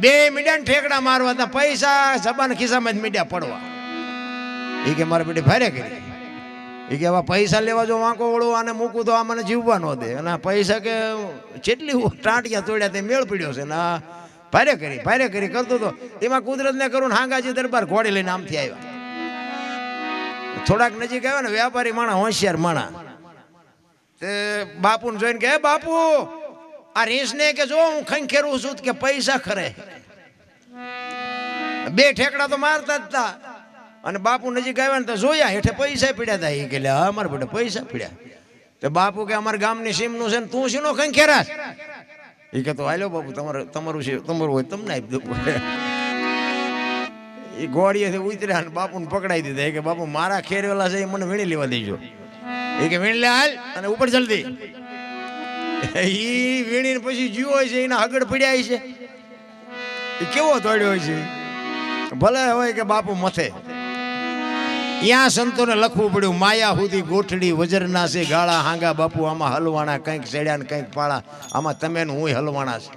2 મીડિયા ઠેકડા મારવા હતા. પૈસા જબાના ખિસ્સામાં જ મીડિયા પડવા. એ કે મારા બેટી ભારે કરી. એ કે પૈસા લેવા જો વાંકો વળો આને મૂકું તો આ મને જીવવા ન દે. અને પૈસા કે જેટલી ટાંટિયા તોડ્યા તે મેળ પડ્યો છે ને આ ભારે કરી કરતો હતો. એમાં કુદરતને કરું ને હાંગાજી દરબાર ઘોડી લઈને આમથી આવ્યા. થોડાક નજીક આવ્યા ને વેપારી માણા, હોશિયાર માણા, તે બાપુને જોઈને કે બાપુ આ રીંસને કે જો હું ખંખેરું છું કે પૈસા ખરે. 2 ઠેકડા તો મારતા જ હતા. અને બાપુ નજીક આવ્યા ને તો જોયા હેઠે પૈસા પડ્યા હતા. એ કે હા અમારા બેટા પૈસા પડ્યા. તો બાપુ કે અમારા ગામની સીમનું છે ને તું શીનો ખંખેરાશ? એ કે તો હાલો બાપુ તમારું છે, તમારું હોય તમને આપી દઉં. એ ઘોડીએથી ઉતર્યા અને બાપુને પકડાઈ દીધા. કે બાપુ મારા ખેરવેલા છે એ મને વીણી લેવા દેજો. એ કે વીણી લે હાલ અને ઉપર જલ્દી. એ વીણીને પછી જીવ હોય છે એના હગડ પડ્યા છે. એ કેવો દોડ્યો હોય છે ભલે હોય કે બાપુ મથે. ત્યાં સંતોને લખવું પડ્યું, માયા સુધી ગોઠડી વજરના છે ગાળા હાંગા બાપુ આમાં હલવાણા, કંઈક ચડ્યા ને કંઈક પાળા, આમાં તમે ને હું હલવાણા છે.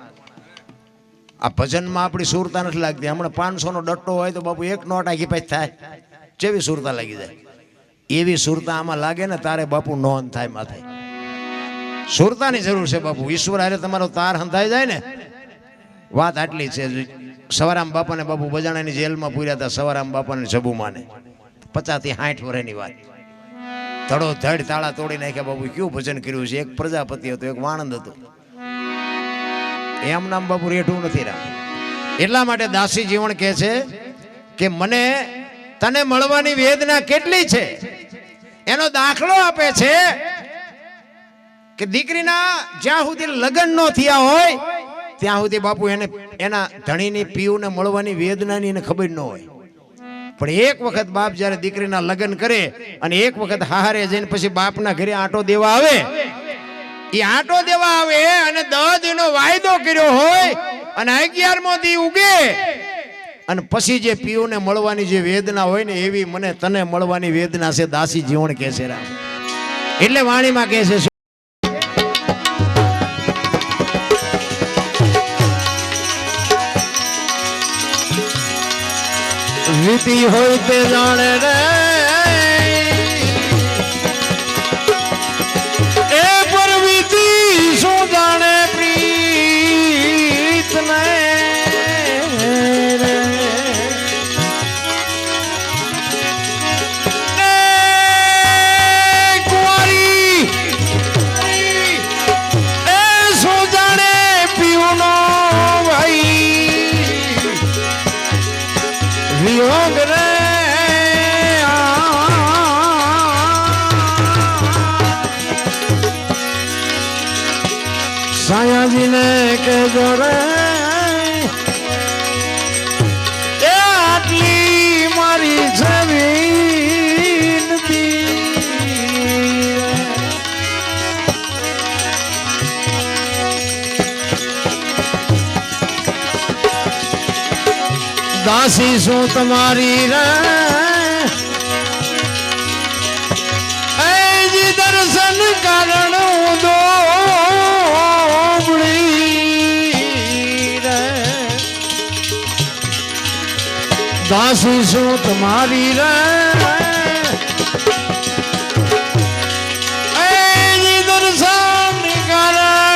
આ ભજનમાં આપણી સુરતા નથી લાગતી. હમણાં 500 નો ડટ્ટો હોય તો બાપુ એક નોટ આખી પાછી થાય, જેવી સુરતા લાગી જાય. એવી સુરતા આમાં લાગે ને તારે બાપુ નોંધ થાય માથે. સુરતાની જરૂર છે બાપુ. ઈશ્વર હારે તમારો તાર હંધાઈ જાય ને. વાત આટલી છે. સવારામ બાપાને બાપુ બજાણાની જેલમાં પૂર્યા હતા. સવારામ બાપાને જબુમાને 50 થી 60 વર્ષની વાત. ધડો ધડ તાળા તોડી નાખ્યા બાપુ. કયું ભજન કર્યું છે. એક પ્રજાપતિ હતો, એક વાણંદ હતો. એમ નામ બાપુ રેઠું નથી રાખ. એટલા માટે દાસી જીવન કહે છે કે મને તને મળવાની વેદના કેટલી છે એનો દાખલો આપે છે કે દીકરીના જ્યાં સુધી લગ્ન ન થયા હોય ત્યાં સુધી બાપુ એને એના ધણીની પીયુને મળવાની વેદનાની એને ખબર ન હોય. પણ એક વખત બાપ જ્યારે દીકરીના લગ્ન કરે અને એક વખત હારે જઈને પછી બાપના ઘરે આંટો દેવા આવે, એ આંટો દેવા આવે અને 10 દિનનો વાયદો કર્યો હોય અને 11મો દી ઉગે અને પછી જે પીયુને મળવાની જે વેદના હોય ને એવી મને તને મળવાની વેદના છે. દાસી જીવન કહે છે રામ. એટલે વાણીમાં કહે છે વીતી હોય તે જાણે રે એ પર વીતી શું જાણે પ્રીત ને કુંવારી એ શું જાણે પીવાનો ભાઈ વિયોગ રે સાયાજીને કહેજો રે એ આટલી મારી જમીનથી દાસી શું તમારી રે જી દર્શન કારણ દાસી શું તમારી રે જી દર્શન કારણ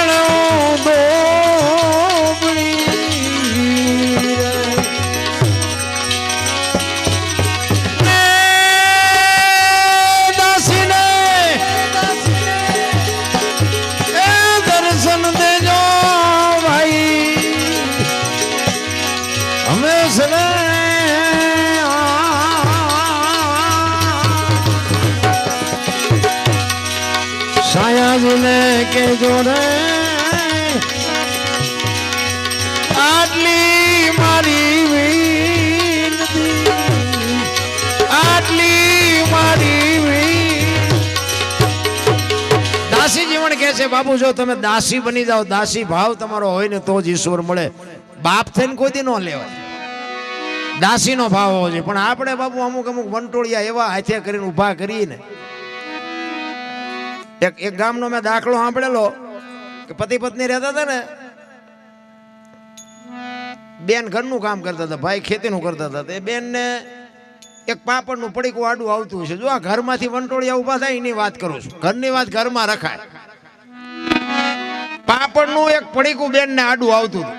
સાયાજીને કહેજો રે આટલી મારી વિનતી, આટલી મારી દાસી જીવન કહે છે બાપુ જો તમે દાસી બની જાઓ, દાસી ભાવ તમારો હોય ને તો જ ઈશ્વર મળે. બાપ થઈને કોઈ દી ન લેવાય. દાસીનો ભાવ હોવો જોઈએ. પણ આપણે બાપુ અમુક વંટોળિયા એવા હાથે કરીને ઊભા કરીને એક ગામનો મેં દાખલો સાંભળેલો કે પતિ પત્ની રહેતા હતા ને, બેન ઘરનું કામ કરતા હતા, ભાઈ ખેતીનું કરતા હતા. એ બેન ને એક પાપડનું પડીકું આડું આવતું છે. જો આ ઘરમાંથી વંટોળિયા ઉભા થાય એની વાત કરું છું. ઘરની વાત ઘરમાં રખાય. પાપડનું એક પડીકું બેન ને આડું આવતું હતું.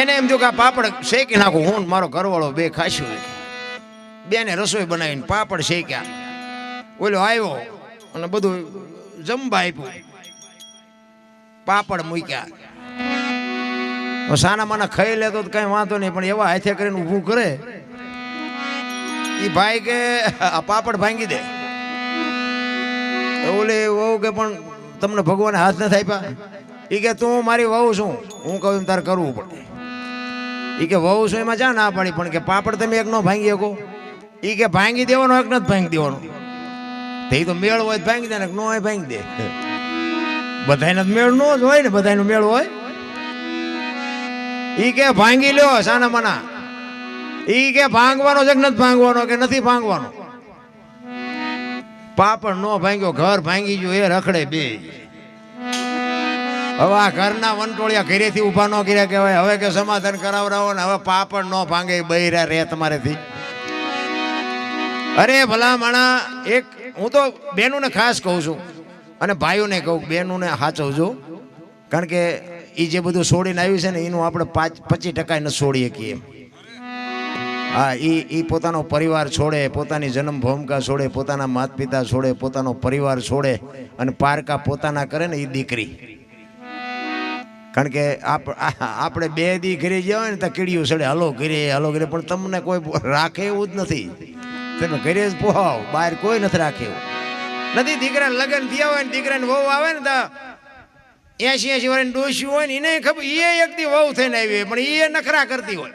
એને એમ થયું કે આ પાપડ શેકી નાખું હું મારો ઘરવાળો બે ખાશું. બેને રસોઈ બનાવીને પાપડ શેક્યા. ઓલો આવ્યો અને બધું જમવા આપ્યું, પાપડ મૂક્યા. સાના માના ખાઈ લેતો કઈ વાંધો નહીં, પણ એવા હાથે કરીને ઊભું કરે એ ભાઈ કે આ પાપડ ભાંગી દે. ઓલે વહુ કે પણ તમને ભગવાને હાથ નથી આપ્યા. એ કે તું મારી વહુ છું, હું કહું એમ તારે કરવું પડે. એ કે વહુ છું એમાં ચા ના પાડી, પણ કે પાપડ તમે એક નો ભાંગી શકો. એ કે ભાંગી દેવાનો એક નથી ભાંગી દેવાનો. એ તો મેળ હોય ભાંગી દે ને નો હોય ભાંગી દે. બધાને મેળ નો જ હોય ને, બધાનો મેળ હોય. ઈ કે ભાંગી લ્યો સાના માના. ઈ કે ભાંગવાનો છે કે નથી ભાંગવાનો કે નથી ભાંગવાનો. પાપડ નો ભાંગ્યો, ઘર ભાંગી ગયું, એ રખડે બે. હવે આ ઘરના વંટોળિયા ઘરેથી ઉભા ન કર્યા કહેવાય. હવે કે સમાધાન કરાવરાવો ને હવે પાપડ નો ભાંગે, બૈરા રે તમારેથી. અરે ભલા માણા, એક હું તો બહેનોને ખાસ કહું છું અને ભાઈઓને કહું, બહેનોને સાચવજો. કારણ કે એ જે બધું છોડીને આવ્યું છે ને એનું આપણે 25% ન છોડી શકીએ. હા, એ પોતાનો પરિવાર છોડે, પોતાની જન્મભૂમિકા છોડે, પોતાના માતા પિતા છોડે, પોતાનો પરિવાર છોડે અને પારકા પોતાના કરે ને એ દીકરી. કારણ કે આપણે 2 દી ઘરે ગયા હોય ને ત્યાં કીડીયું સડે, હલો ઘરે હલો ઘરે, પણ તમને કોઈ રાખે એવું જ નથી. તમે ઘરે જ પોહાવ, બહાર કોઈ નથી રાખે એવું નથી. દીકરા લગ્ન થયા હોય ને દીકરાને વહુ આવે ને તો 80 વર્ષની ડોશી હોય ને એને ખબર, એ એક દી વહુ થઈને આવી હોય પણ એ નખરા કરતી હોય.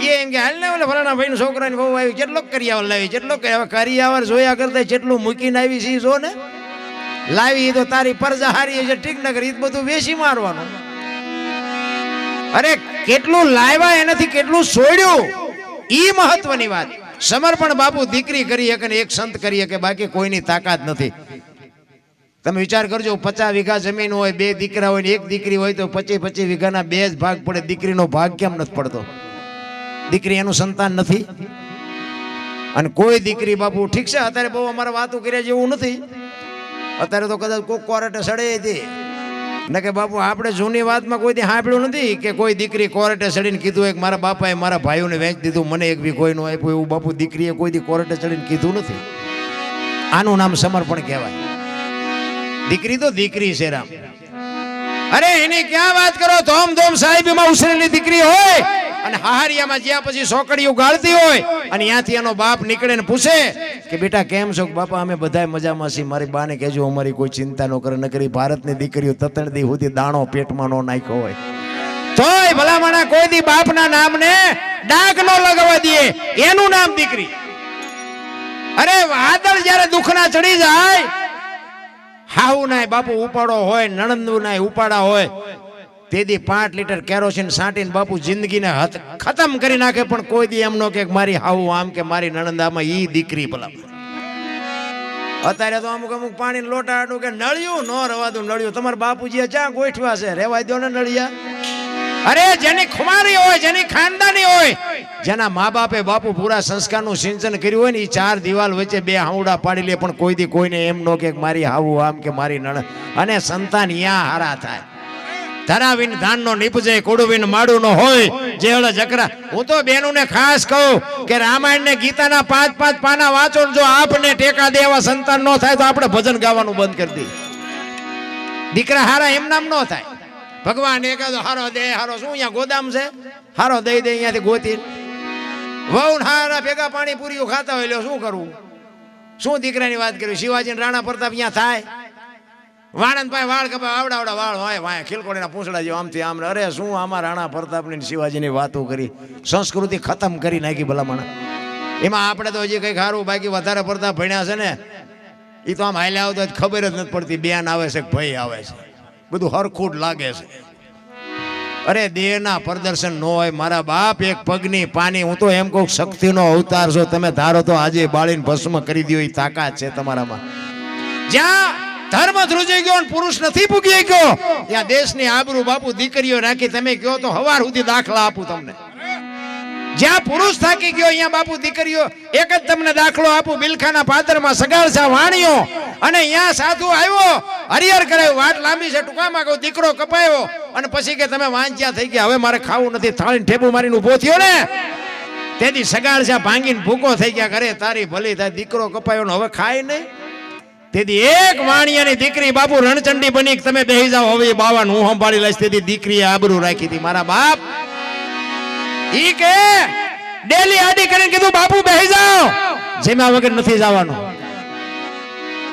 એ એમ કે હાલ ને ઓલે ફલાણા ભાઈ છોકરાની વહુ આવી, કેટલો કરિયાવર લાવી, કેટલો કરિયાવર જોયા કરતા જેટલું મૂકીને આવી છે જો ને લાવી તો તારી પરજા હારી છે, ઠીક ન કરી બધું વેચી મારવાનું. અરે કેટલું લાવ્યા એનાથી કેટલું છોડ્યું, ઈ મહત્વની વાત. સમર્પણ બાપુ દીકરી કરી શકે ને એક સંત કરી શકે, બાકી કોઈની તાકાત નથી. તમે વિચાર કરજો, 50 વીઘા જમીન હોય, 2 દીકરા હોય ને 1 દીકરી હોય તો 25 વીઘાના 2 જ ભાગ પડે. દીકરીનો ભાગ કેમ નથી પડતો? દીકરી એનું સંતાન નથી. અને કોઈ દીકરી બાપુ ઠીક છે, અત્યારે બહુ અમારે વાતો કર્યા જેવું નથી. અત્યારે તો કદાચ કોક કોર્ટે સડે હતી ને કે બાપુ આપણે જૂની વાતમાં કોઈ દી સાંભળ્યું નથી કે કોઈ દીકરી કોર્ટે સડીને કીધું હોય કે મારા બાપાએ મારા ભાઈઓને વેચી દીધું, મને એક બી કોઈનું આપ્યું, એવું બાપુ દીકરીએ કોઈ દી કોર્ટે સડીને કીધું નથી. આનું નામ સમર્પણ કહેવાય. દીકરી તો દીકરી છે રામ. અરે એની ક્યાં વાત કરો, ધોમ સાહેબીમાં ઉછરેલી દીકરી હોય અને હાહરિયામાં જ્યાં પછી સોકડીઓ ગાળતી હોય અને ત્યાંથી એનો બાપ નીકળે ને પૂછે કે બેટા કેમ છો? બાપા અમે બધાય મજામાં છીએ, મારી બાને કહેજો અમારી કોઈ ચિંતા ન કરે. ન કરી ભારતની દીકરીઓ તતણદી સુધી દાણો પેટમાં ન નાખ્યો હોય તોય ભલામણા કોઈ દી બાપના નામને ડાઘ ન લગાવવા દે, એનું નામ દીકરી. અરે વાદળ જ્યારે દુઃખના ચડી જાય, હાઉ નાય બાપુ ઉપાડો હોય, નણંદુ નાય ઉપાડા હોય, તેથી 5 લીટર કેરોસીન છાંટીને બાપુ જિંદગીને ખતમ કરી નાખે, પણ કોઈ દી એમ નો કે મારી હાઉ આમ કે મારી નણંદ આમાં. ઈ દીકરી ભલા. અત્યારે તો અમુક પાણી લોટા આડું કે નળિયું ન રવા દઉં, નળિયું તમારા બાપુજી ક્યાં ગોઠવા છે, રેવાય દો ને નળિયા. અરે જેની ખુમારી હોય, જેની ખાનદાની હોય, જેના મા બાપે બાપુ પૂરા સંસ્કારનું સિંચન કર્યું હોય ને, એ 4 દિવાલ વચ્ચે 2 હાઉડા પાડી લે, પણ કોઈ દી કોઈને એમ નો કે મારી હાઉ આમ કે મારી નણંદ. અને સંતાન યા હારા થાય. ધરાવીને ધાન નો નીપજે, કોડુવીને માડું નો હોય, જેહળ જકરા. હું તો બેનોને ખાસ કહું કે રામાયણ ને ગીતાના 5 પાના વાંચો, જો આપને ટેકા દેવા સંતાન નો થાય તો આપણે ભજન ગાવાનું બંધ કરી દઈએ. દીકરા હારા એમ નામ નો થાય. ભગવાન એક હારો દે, હારો શું અહીંયા ગોદામ છે, હારો દઈ દે અહીંયાથી ગોતી. વહુ હારા ભેગા પાણી પૂરીઓ ખાતા હોય, લ્યો શું કરવું? શું દીકરાની વાત કરી? શિવાજી રાણા પ્રતાપ અહીંયા થાય, વાણંદ પાસે વાળ કપા આવડા વાળ હોય, વાય ખીલકોડીના પૂંછડા જેવા આમથી આમ. અરે શું આમાં રાણા પ્રતાપની શિવાજીની વાતો કરી, સંસ્કૃતિ ખતમ કરી નાખી ભલામણ. એમાં આપણે તો હજી કંઈક સારું, બાકી વધારે પડતા ભણ્યા છે ને એ તો આમ હાલ્યા આવતા ખબર જ નથી પડતી, બેન આવે છે કે ભાઈ આવે છે, બધું હરખું જ લાગે છે. અરે દેહના પ્રદર્શન ન હોય મારા બાપ, એક પગની પાની. હું તો એમ કહું શક્તિનો અવતાર છો તમે, ધારો તો આજે બાળીને ભસ્મ કરી દો, એ તાકાત છે તમારામાં. જ્યાં ધર્મ ધ્રુજી ગયો પુરુષ નથી પૂગી ગયો, ત્યાં દેશની આબરૂ બાપુ દીકરીઓ રાખી. તમે કહો તો હવાર સુધી દાખલા આપું તમને. જ્યાં પુરુષ થાકી ગયો અહીંયા બાપુ દીકરીઓ એક જ તમને દાખલો આપું. બિલખાના પાદરમાં સગાળસા વાણિયો અને અહીંયા સાધુ આવ્યો, હરિહર કરાયો, વાટ લાંબી છે ટૂંકામાં કહું, દીકરો કપાયો અને પછી કે તમે વાંચ્યા થઈ ગયા, હવે મારે ખાવું નથી. થાળીને ઠેબુ મારીને ઉભો થયો ને, તેથી સગાળસા ભાંગીને ભૂકો થઈ ગયા. ઘરે તારી ભલી થાય, દીકરો કપાયો ને હવે ખાય નહીં. તેથી એક વાણિયાની દીકરી બાપુ રણચંડી બની, તમે બેહી જાઓ હવે બાવાનું હું સંભાળી લઈશ. તેથી દીકરીએ આબરૂ રાખી હતી. મારા બાપ ઈ કે ડેલી આડી કરીને કીધું બાપુ બેહી જાઓ, જેમાં વગર નથી જવાનું.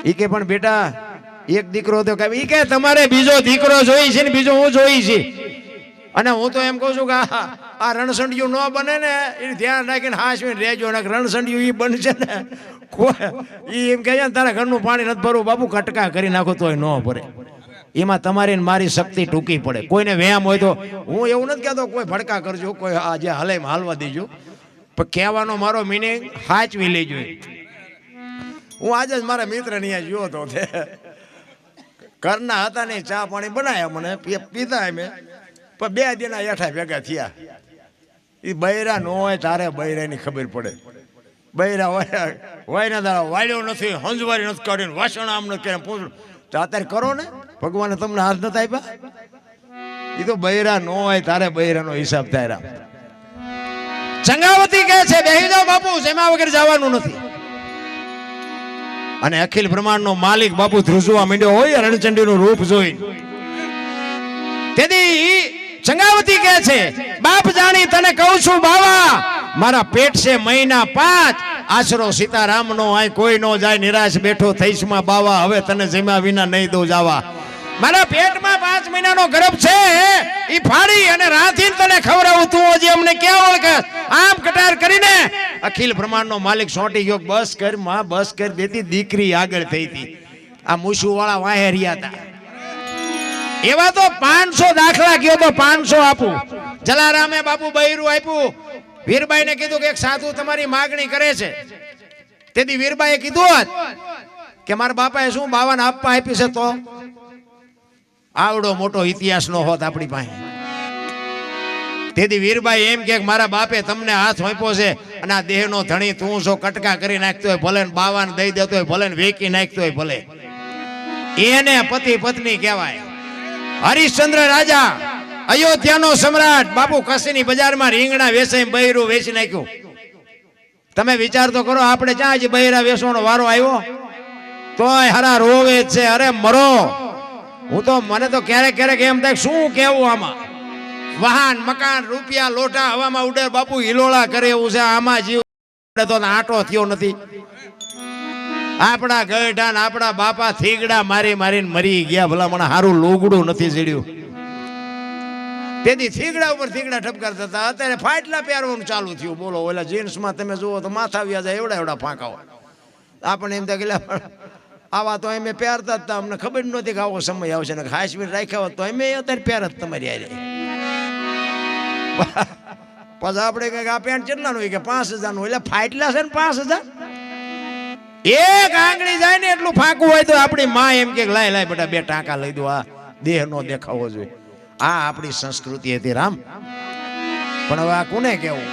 ઈ કે પણ બેટા એક દીકરો તો ઈ કે તમારે બીજો દીકરો જોઈ છે ને બીજો હું જોઈ છે. અને હું તો એમ કહું છું કે આ રણસંડિયું ન બને ને એ ધ્યાન રાખીને હાસવીને રહેજો. ને રણસંડિયું ઈ બનશે ને ઈ એમ કહે છે તારા ઘરનું પાણી નથી ભરવું બાપુ, કટકા કરી નાખો તોય ન ભરે. એમાં તમારી ને મારી શક્તિ ટૂંકી પડે. કોઈને વ્યાયામ હોય તો હું એવું નથી કહેતો કોઈ ભડકા કરજો, કોઈ આ જે હાલે હાલવા દેજો, પણ કહેવાનો મારો મિનિંગ સાચવી લેજો. હું આજે જ મારા મિત્ર ને અહીંયા જોયો તો ઘરના હતા નહીં, ચા પાણી બનાવ્યા મને પીતા મેં, પણ 2 દિના હેઠા ભેગા થયા. એ બૈરા ન હોય તારે બૈરાની ખબર પડે. બૈરા હોય ને તારા વાળ્યો નથી, હંજવારી નથી કાઢીને વાસણ આમ નથી કરીને પૂછ તો અત્યારે કરો ને, ભગવાને તમને હાથ નથી આપ્યા. એ તો બૈરા ન હોય તારે બૈરાનો હિસાબ થાય. ચંગાવતી કહે છે બેહી જાઓ બાપુ, જેમાં વગર જવાનું નથી. અને અખિલ બ્રહ્માંડનો માલિક બાપુ ધ્રુજવા માંડ્યો હોય રણચંડીનું રૂપ જોઈ. તેથી ચંગાવતી કહે છે બાપ જાણી તને કહું છું બાવા, મારા પેટ છે મહિના 5, આશરો સીતારામ નો આય કોઈ નો જાય, નિરાશ બેઠો થઈશમાં બાવા, હવે તને જમ્યા વિના નહીં દો જાવા. મારા પેટમાં 5 મહિનાનો ગર્ભ છે, ઈ ફાડી અને રાંધીને તને ખવડાવું, તું હજી અમને ક્યાં ઓળખે? આમ કટાર કરીને અખિલ બ્રહ્માંડનો માલિક સોંટી ગયો. બસ કર માં, બસ કર દેતી. દીકરી આગળ થઈ હતી. આ મૂછું વાળા વાહે રહ્યા હતા. એવા તો 500 દાખલા ગયો તો 500 આપું. જલારામે બાપુ બૈરું આપ્યું. વીરબાઈ ને કીધું કે એક સાધુ તમારી માગણી કરે છે. તેથી વીરબાઈએ કીધું કે મારા બાપાએ શું બાવાને આપવા આપી છે, તો આવડો મોટો ઇતિહાસ નો હોત આપણી પાસે. તેથી વીરબાઈ એમ કે મારા બાપે તમને હાથ સોંપ્યો છે અને આ દેહનો ધણી તું છો, કટકા કરી નાખતો હોય ભલે, બાવાને દઈ દેતો હોય ભલે, વેકી નાખતો હોય ભલે. એને પતિ પત્ની કહેવાય. હરિશ્ચંદ્ર રાજા, અયોધ્યાનો સમ્રાટ, બાપુ કસીની બજારમાં રીંગણા વેચાઈ બૈરું વેચી નાખ્યું. તમે વિચાર તો કરો, આપણે ક્યાં હજી બૈરા વેચવાનો વારો આવ્યો? તોય હરા રોવે છે. અરે મરો. હું તો મને તો ક્યારેક ક્યારેક એમ થાય શું કેવું આમાં. વાહન મકાન રૂપિયા લોટા હવામાં ઉડે, બાપુ હિલોળા કરે એવું છે. આમાં જીવ તો આટો થયો નથી. આપણા ગઢા ને આપણા બાપા થીગડા મારી મારીને મરી ગયા. ભલા મને સારું લોગડું નથી જડ્યું. તેથી થીગડા ઉપર થીગડા ઠપકારતા હતા. અત્યારે ફાટલા પહેરવાનું ચાલુ થયું. બોલો, ઓલા જીન્સમાં તમે જુઓ તો માથા વ્યા જાય એવડા એવડા ફાંકા હોય. આપણે એમ થાય કે આવા તો અમે પહેરતા હતા, અમને ખબર નહોતી કે આવો સમય આવશે ને હાઈસ્પીડ રાખ્યા હોત તો અમે અત્યારે પહેરત તમારી આરે. પછી આપણે કઈક આ પેન્ટ કેટલાનું હોય કે 5000 નું, એટલે ફાટલા છે ને 5000. એક આંગળી જાય ને એટલું ફાંકું હોય તો આપણી માં એમ કે લાય લાય બેટા 2 ટાંકા લઈ દો, આ દેહ નો દેખાવો જોઈએ. આ આપણી સંસ્કૃતિ હતી રામ. પણ હવે આ કોને કેવું?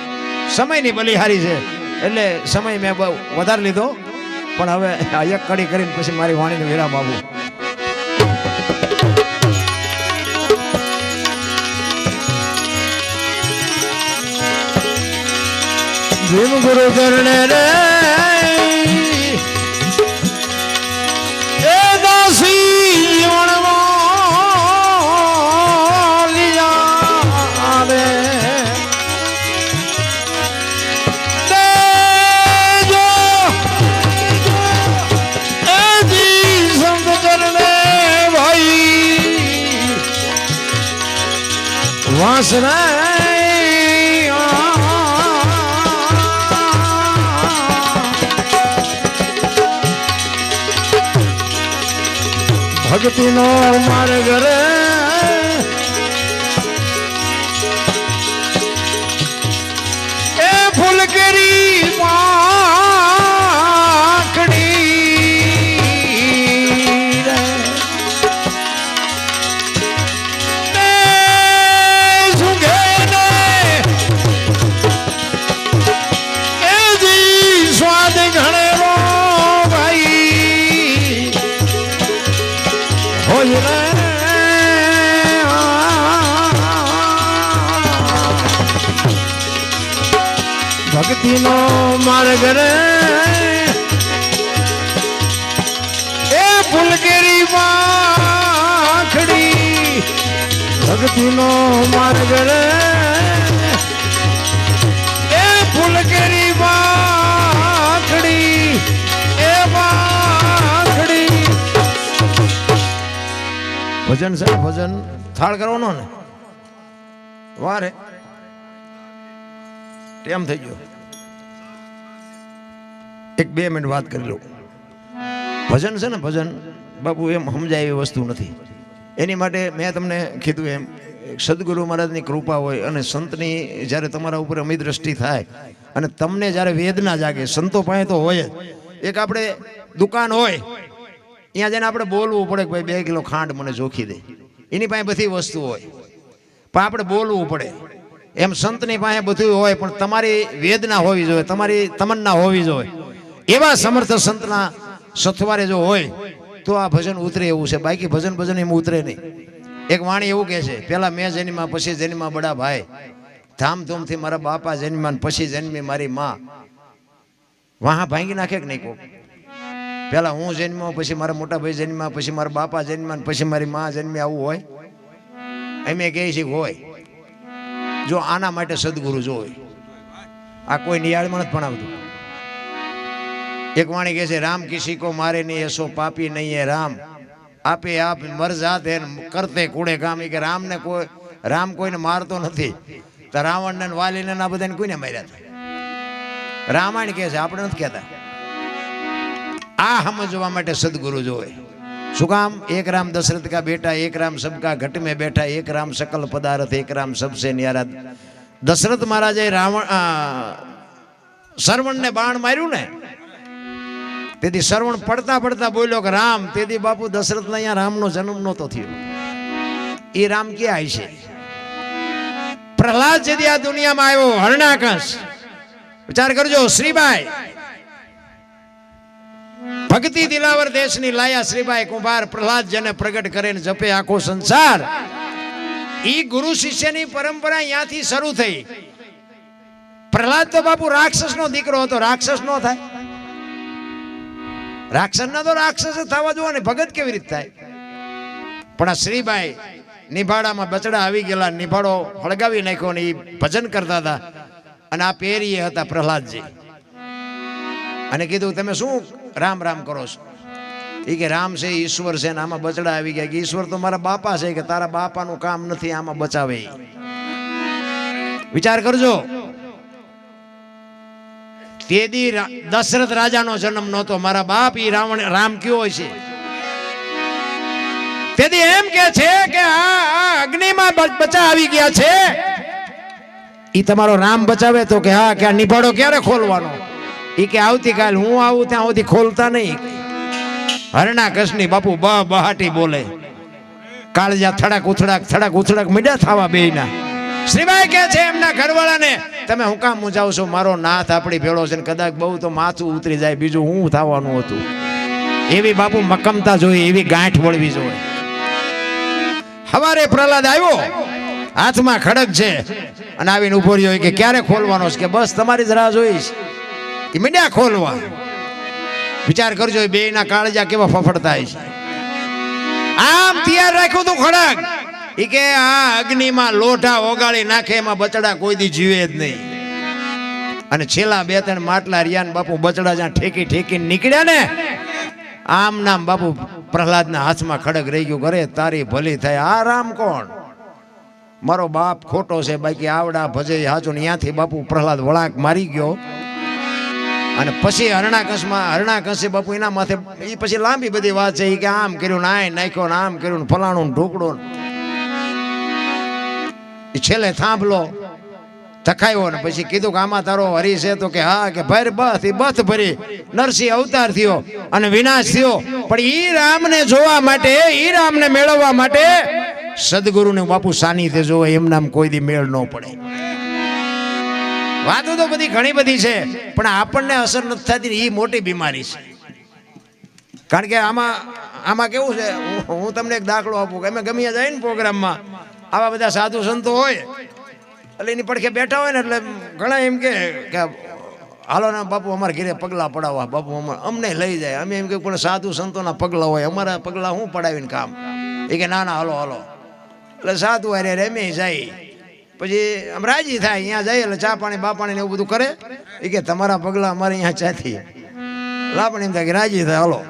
સમયની બલિહારી છે એટલે સમય મેં બહુ વધારે લીધો. પણ હવે આ એક કડી કરીને પછી મારી વાણીને વિરામ આપું. ભીમ ગુરુ ચરણે રે એ દાસી જીવનમાં લીયા રે દેજો એ જી સંત ચરણે ભાઈ વાસના ભક્તિ નો માર્ગ રે એ ફૂલકેરી પાંખડી રે સુઘે ને એ જી સ્વાદ ઘણેરો ભક્તિ નો માર્ગ રે એ ફૂલકેરી પાંખડી. ભક્તિ નો માર્ગ રે એ ફૂલકેરી પાંખડી એ પાંખડી. ભજન છે ભજન થાળ કરવાનો ને વારે ટેમ થઈ ગયો. 1-2 મિનિટ વાત કરી લો. ભજન છે ને ભજન બાપુ એમ સમજાય એવી વસ્તુ નથી. એની માટે મેં તમને કીધું એમ સદગુરુ મહારાજની કૃપા હોય અને સંતની જ્યારે તમારા ઉપર અમી દ્રષ્ટિ થાય અને તમને જ્યારે વેદના જાગે, સંતો પાસે તો હોય જ. એક આપણે દુકાન હોય ત્યાં જઈને આપણે બોલવું પડે કે ભાઈ 2 કિલો ખાંડ મને જોખી દે. એની પાસે બધી વસ્તુ હોય પણ આપણે બોલવું પડે. એમ સંતની પાસે બધું હોય પણ તમારી વેદના હોવી જોઈએ, તમારી તમન્ના હોવી જોઈએ. એવા સમર્થ સંતના સથવારે જો હોય તો આ ભજન ઉતરે એવું છે. બાકી ભજન એમ ઉતરે નહીં. એક વાણી એવું કહે છે, પેલા મેં જન્મ્યા પછી જન્મ્યા બડા ભાઈ, ધામધૂમથી મારા બાપા જન્મ્યા પછી જન્મી મારી માં. વાહ ભાંગી નાખે કે નહીં કોક? પેલા હું જન્મ્યો પછી મારા મોટા ભાઈ જન્મ્યા પછી મારા બાપા જન્મ્યા પછી મારી માં જન્મી, આવું હોય? અમે કહે છે હોય. જો આના માટે સદગુરુ જોવે. આ કોઈ નિયાળમાં નથી ભણાવતું. એક વાણી કહે છે, રામ કિસી કો મારે નહીં એસો પાપી નહીં હે રામ, આપે આપ મર જાત હે કરતે કૂડે કામ. કે રામ કોઈને મારતો નથી. તો રાવણ ને વાલીને આ બધાને કોઈને માર્યા હતા? રામાયણ કહે છે, આપણે નથી કહેતા. આ સમજવા માટે સદગુરુ જોવે. શું કામ? એક રામ દશરથ કા બેટા, એક રામ સબકા ઘટ में बैठा, एक राम सकल पदार्थ, एक राम सबसे न्यारा. દશરથ મહારાજે શ્રવણ ને બાણ માર્યું ને, તેથી શ્રવણ પડતા પડતા બોલ્યો કે રામ. તેથી બાપુ દશરથ ને અહીંયા રામનો જન્મ નહોતો થયો. એ રામ ક્યાં છે? પ્રહલાદ જેથી આ દુનિયામાં આવ્યો, હરણાકંસ. વિચાર કરજો, શ્રીબાઈ ભક્તિ દિલાવર દેશની લાયા, શ્રીબાઈ કુંભાર પ્રહલાદ જેને પ્રગટ કરે ને જપે આખો સંસાર. ઈ ગુરુ શિષ્યની પરંપરા ત્યાંથી શરૂ થઈ. પ્રહલાદ તો બાપુ રાક્ષસનો દીકરો હતો. રાક્ષસ નો થાય? રાક્ષસના તો રાક્ષસ થવા જો ને ભગત કેવી રીતે થાય? પણ આ શ્રીબાઈ નિભાડામાં બચડા આવી ગયેલા, નિભાડો હળગાવી નાખ્યો ને એ ભજન કરતા હતા. અને આ પેરીએ હતા પ્રહલાદજી. અને કીધું તમે શું રામ રામ કરો છો? એ કે રામ છે ઈશ્વર છે. ને આમાં બચડા આવી ગયા કે ઈશ્વર તો મારા બાપા છે. કે તારા બાપાનું કામ નથી આમાં બચાવે. વિચાર કરજો, તેદી દશરથ રાજાનો જન્મ નહોતો. મારા બાપ ઈ રામ કયો હોય છે? તેથી એમ કે છે કે આ અગ્નિમાં બચા આવી ગયા છે. ઈ તમારો રામ બચાવે તો કે હા. કે આ નિભાડો ક્યારે ખોલવાનો? ઈ કે આવતીકાલ હું આવું ત્યાં સુધી ખોલતા નહીં. હરણાકંસની બાપુ બહાટી બોલે. કાળજા થડાક ઉથડાક મીડા થવા બેયના. શ્રીબાઈ કહે છે એમના ઘરવાળાને, તમે હું કામ મૂંઝાવ છો? મારો નાથ આપણી ભેળો છે ને કદાચ બહુ તો માથું ઉતરી જાય, બીજું હું થવાનું હતું. એવી બાપુ મક્કમતા જોઈએ, એવી ગાંઠ વળવી જોઈએ. હવારે પ્રહલાદ આવ્યો, હાથમાં ખડક છે અને આવીને ઉભો રહ્યો. કે ક્યારે ખોલવાનો છે? કે બસ તમારી જ રાહ જોઈશ. એ મીડિયા ખોલવા. વિચાર કરજો, બે ના કાળજા કેવા ફફડતા છે. આમ તૈયાર રાખ્યું તું ખડક. ઈ કે આ અગ્નિમાં લોઢા ઓગાળી નાખે, એમાં બચડા કોઈ દી જીવે જ નહીં. અને છેલ્લા 2-3 માટલા રહ્યા ને બાપુ બચડા જ્યાં ઠેકી નીકળ્યા ને, આમ નામ બાપુ પ્રહલાદના હાથમાં ખડક રહી ગયું. કરે તારી ભલી થાય. આ રામ કોણ? મારો બાપ ખોટો છે, બાકી આવડા ભજે હાચો. ત્યાંથી બાપુ પ્રહલાદ વળાંક મારી ગયો. અને પછી હરણાકંસે બાપુ એના માથે એ પછી લાંબી બધી વાત છે. કે આમ કર્યું ને આય નાખ્યો ને આમ કર્યું ને ફલાણું ઢોકડો. છેલ્લે થાંભલો તખાયો ને પછી કીધું કે આમાં તારો હરી છે? તો કે હા. કે ભર બથ ભરી નરસિંહ અવતાર થયો અને વિનાશ થયો. પણ ઈ રામને જોવા માટે, ઈ રામને મેળવવા માટે સદગુરુને બાપુ સાનિધ્ય જોવે. એમ નામ કોઈ દી મેળ ન પડે. વાતો તો બધી ઘણી બધી છે પણ આપણને અસર નથી થતી. એ મોટી બીમારી છે. કારણ કે આમાં કેવું છે, હું તમને એક દાખલો આપું કે અમે ગમે જાય ને પ્રોગ્રામમાં, આવા બધા સાધુ સંતો હોય એટલે એની પડખે બેઠા હોય ને, એટલે ઘણા એમ કે હાલો ને બાપુ અમારા ઘરે પગલાં પડાવવા. બાપુ અમને લઈ જાય. અમે એમ કે પણ સાધુ સંતોના પગલાં હોય, અમારા પગલાં હું પડાવીને કામ? એ કે ના હાલો. એટલે સાધુ અરે રમે જાય. પછી આમ રાજી થાય. અહીંયા જાય એટલે ચા પાણી બાપાણી ને એવું બધું કરે. એ કે તમારા પગલાં અમારે અહીંયા ચાથી. લાપણ એમ થાય કે રાજી થાય હાલો.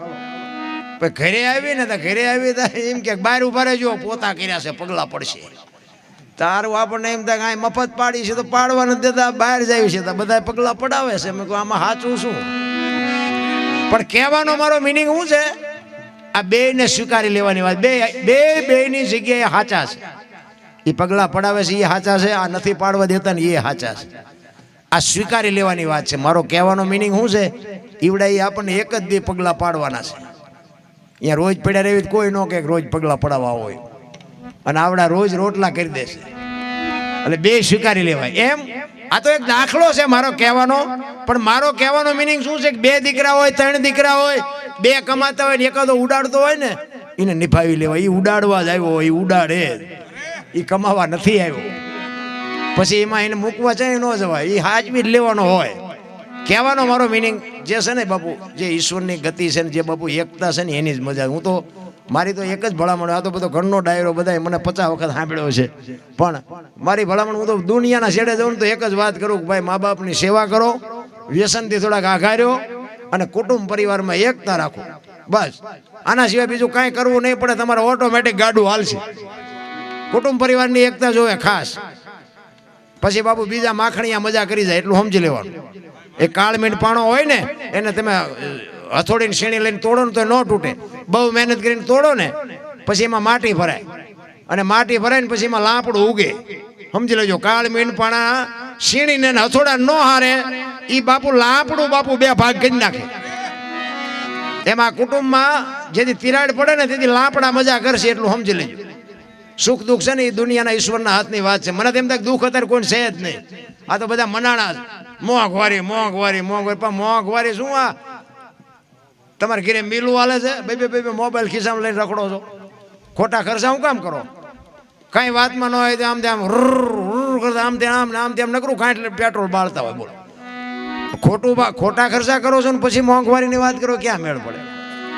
પછી ઘરે આવી ને, ઘરે આવી એમ કે બહાર ઉભા રહેજો, પોતા કર્યા છે, પગલાં પડશે. તારું આપણને એમ થાય કાંઈ મફત પાડી છે તો પાડવા નથી દેતા, બહાર જાય છે તો બધા પગલાં પડાવે છે. મેં કહું આમાં સાચું શું? પણ કહેવાનો મારો મિનિંગ શું છે આ બેને સ્વીકારી લેવાની વાત. બેની જગ્યાએ સાચા છે. એ પગલા પડાવે છે એ સાચા છે, આ નથી પાડવા દેતા ને એ સાચા છે. આ સ્વીકારી લેવાની વાત છે. મારો કહેવાનો મિનિંગ શું છે? ઈવડા એ આપણને એક જ બે પગલા પાડવાના છે. અહીંયા રોજ પડ્યા રહેવી કોઈ ન કે રોજ પગલા પડાવવા હોય, અને આવડા રોજ રોટલા કરી દેશે. એટલે બે સ્વીકારી લેવાય એમ. આ તો એક દાખલો છે મારો કહેવાનો. પણ મારો કહેવાનો મિનિંગ શું છે કે બે દીકરા હોય, ત્રણ દીકરા હોય, બે કમાતા હોય ને એકાદો ઉડાડતો હોય ને, એને નિભાવી લેવાય. એ ઉડાડવા જ આવ્યો હોય, એ ઉડાડે, એ કમાવા નથી આવ્યો. પછી એમાં એને મૂકવા ચાહે ન જવાય, એ હાજવી જ લેવાનો હોય. કહેવાનો મારો મિનિંગ જે છે ને બાપુ, જે ઈશ્વરની ગતિ છે ને જે બાપુ એકતા છે ને એની જ મજા. હું તો મારી તો એક જ ભલામણ, આ તો બધો ઘરનો ડાયરો બધા મને 50 વખત સાંભળ્યો છે, પણ મારી ભલામણ હું તો દુનિયાના છેડે જાઉં તો એક જ વાત કરું કે ભાઈ મા બાપની સેવા કરો, વ્યસનથી થોડાક આઘાર્યો, અને કુટુંબ પરિવારમાં એકતા રાખો. બસ આના સિવાય બીજું કાંઈ કરવું નહીં પડે. તમારે ઓટોમેટિક ગાડું હાલશે. કુટુંબ પરિવારની એકતા જોવે ખાસ. પછી બાપુ બીજા માખણીયા મજા કરી જાય એટલું સમજી લેવાનું. એ કાળમીણ પાણો હોય ને એને તમે હથોડીને શેણી લઈને તોડો ને તો ન તૂટે. બહુ મહેનત કરીને તોડો ને પછી એમાં માટી ભરાય, અને માટી ભરાય ને પછી એમાં લાપડું ઉગે. સમજી લેજો, કાળમીણ પાણા શીણીને હથોડા ન હારે એ બાપુ લાપડું બાપુ બે ભાગ કરી નાખે. એમાં કુટુંબમાં જેથી તિરાડ પડે ને તેથી લાપડા મજા કરશે એટલું સમજી લેજો. સુખ દુઃખ છે ને એ દુનિયાના ઈશ્વરના હાથની વાત છે. મને તેમ થાય દુઃખ અત્યારે કોઈ છે જ નહીં. આ તો બધા મનાણા મોંઘવારી મોંઘવારી મોંઘવારી. પણ મોંઘવારી શું? આ તમારે ઘરે મિલું હાલે છે, બે મોબાઈલ ખિસ્સામાં લઈને રખડો છો. ખોટા ખર્ચા હું કામ કરો? કાંઈ વાતમાં ન હોય તો આમ તેમ કરતા આમ તેમ આમ તેમ નકરું કાંઈ પેટ્રોલ બાળતા હોય. બોલો, ખોટા ખર્ચા કરો છો ને પછી મોંઘવારીની વાત કરો, ક્યાં મેળ પડે?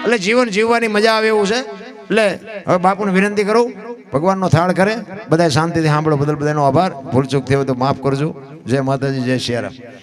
એટલે જીવન જીવવાની મજા આવે એવું છે. એટલે હવે બાપુને વિનંતી કરું, ભગવાનનો થાળ કરે. બધા શાંતિથી સાંભળો. બધાનો આભાર. ભૂલચૂક થઈ હોય તો માફ કરજો. જય માતાજી, જય સિયારામ.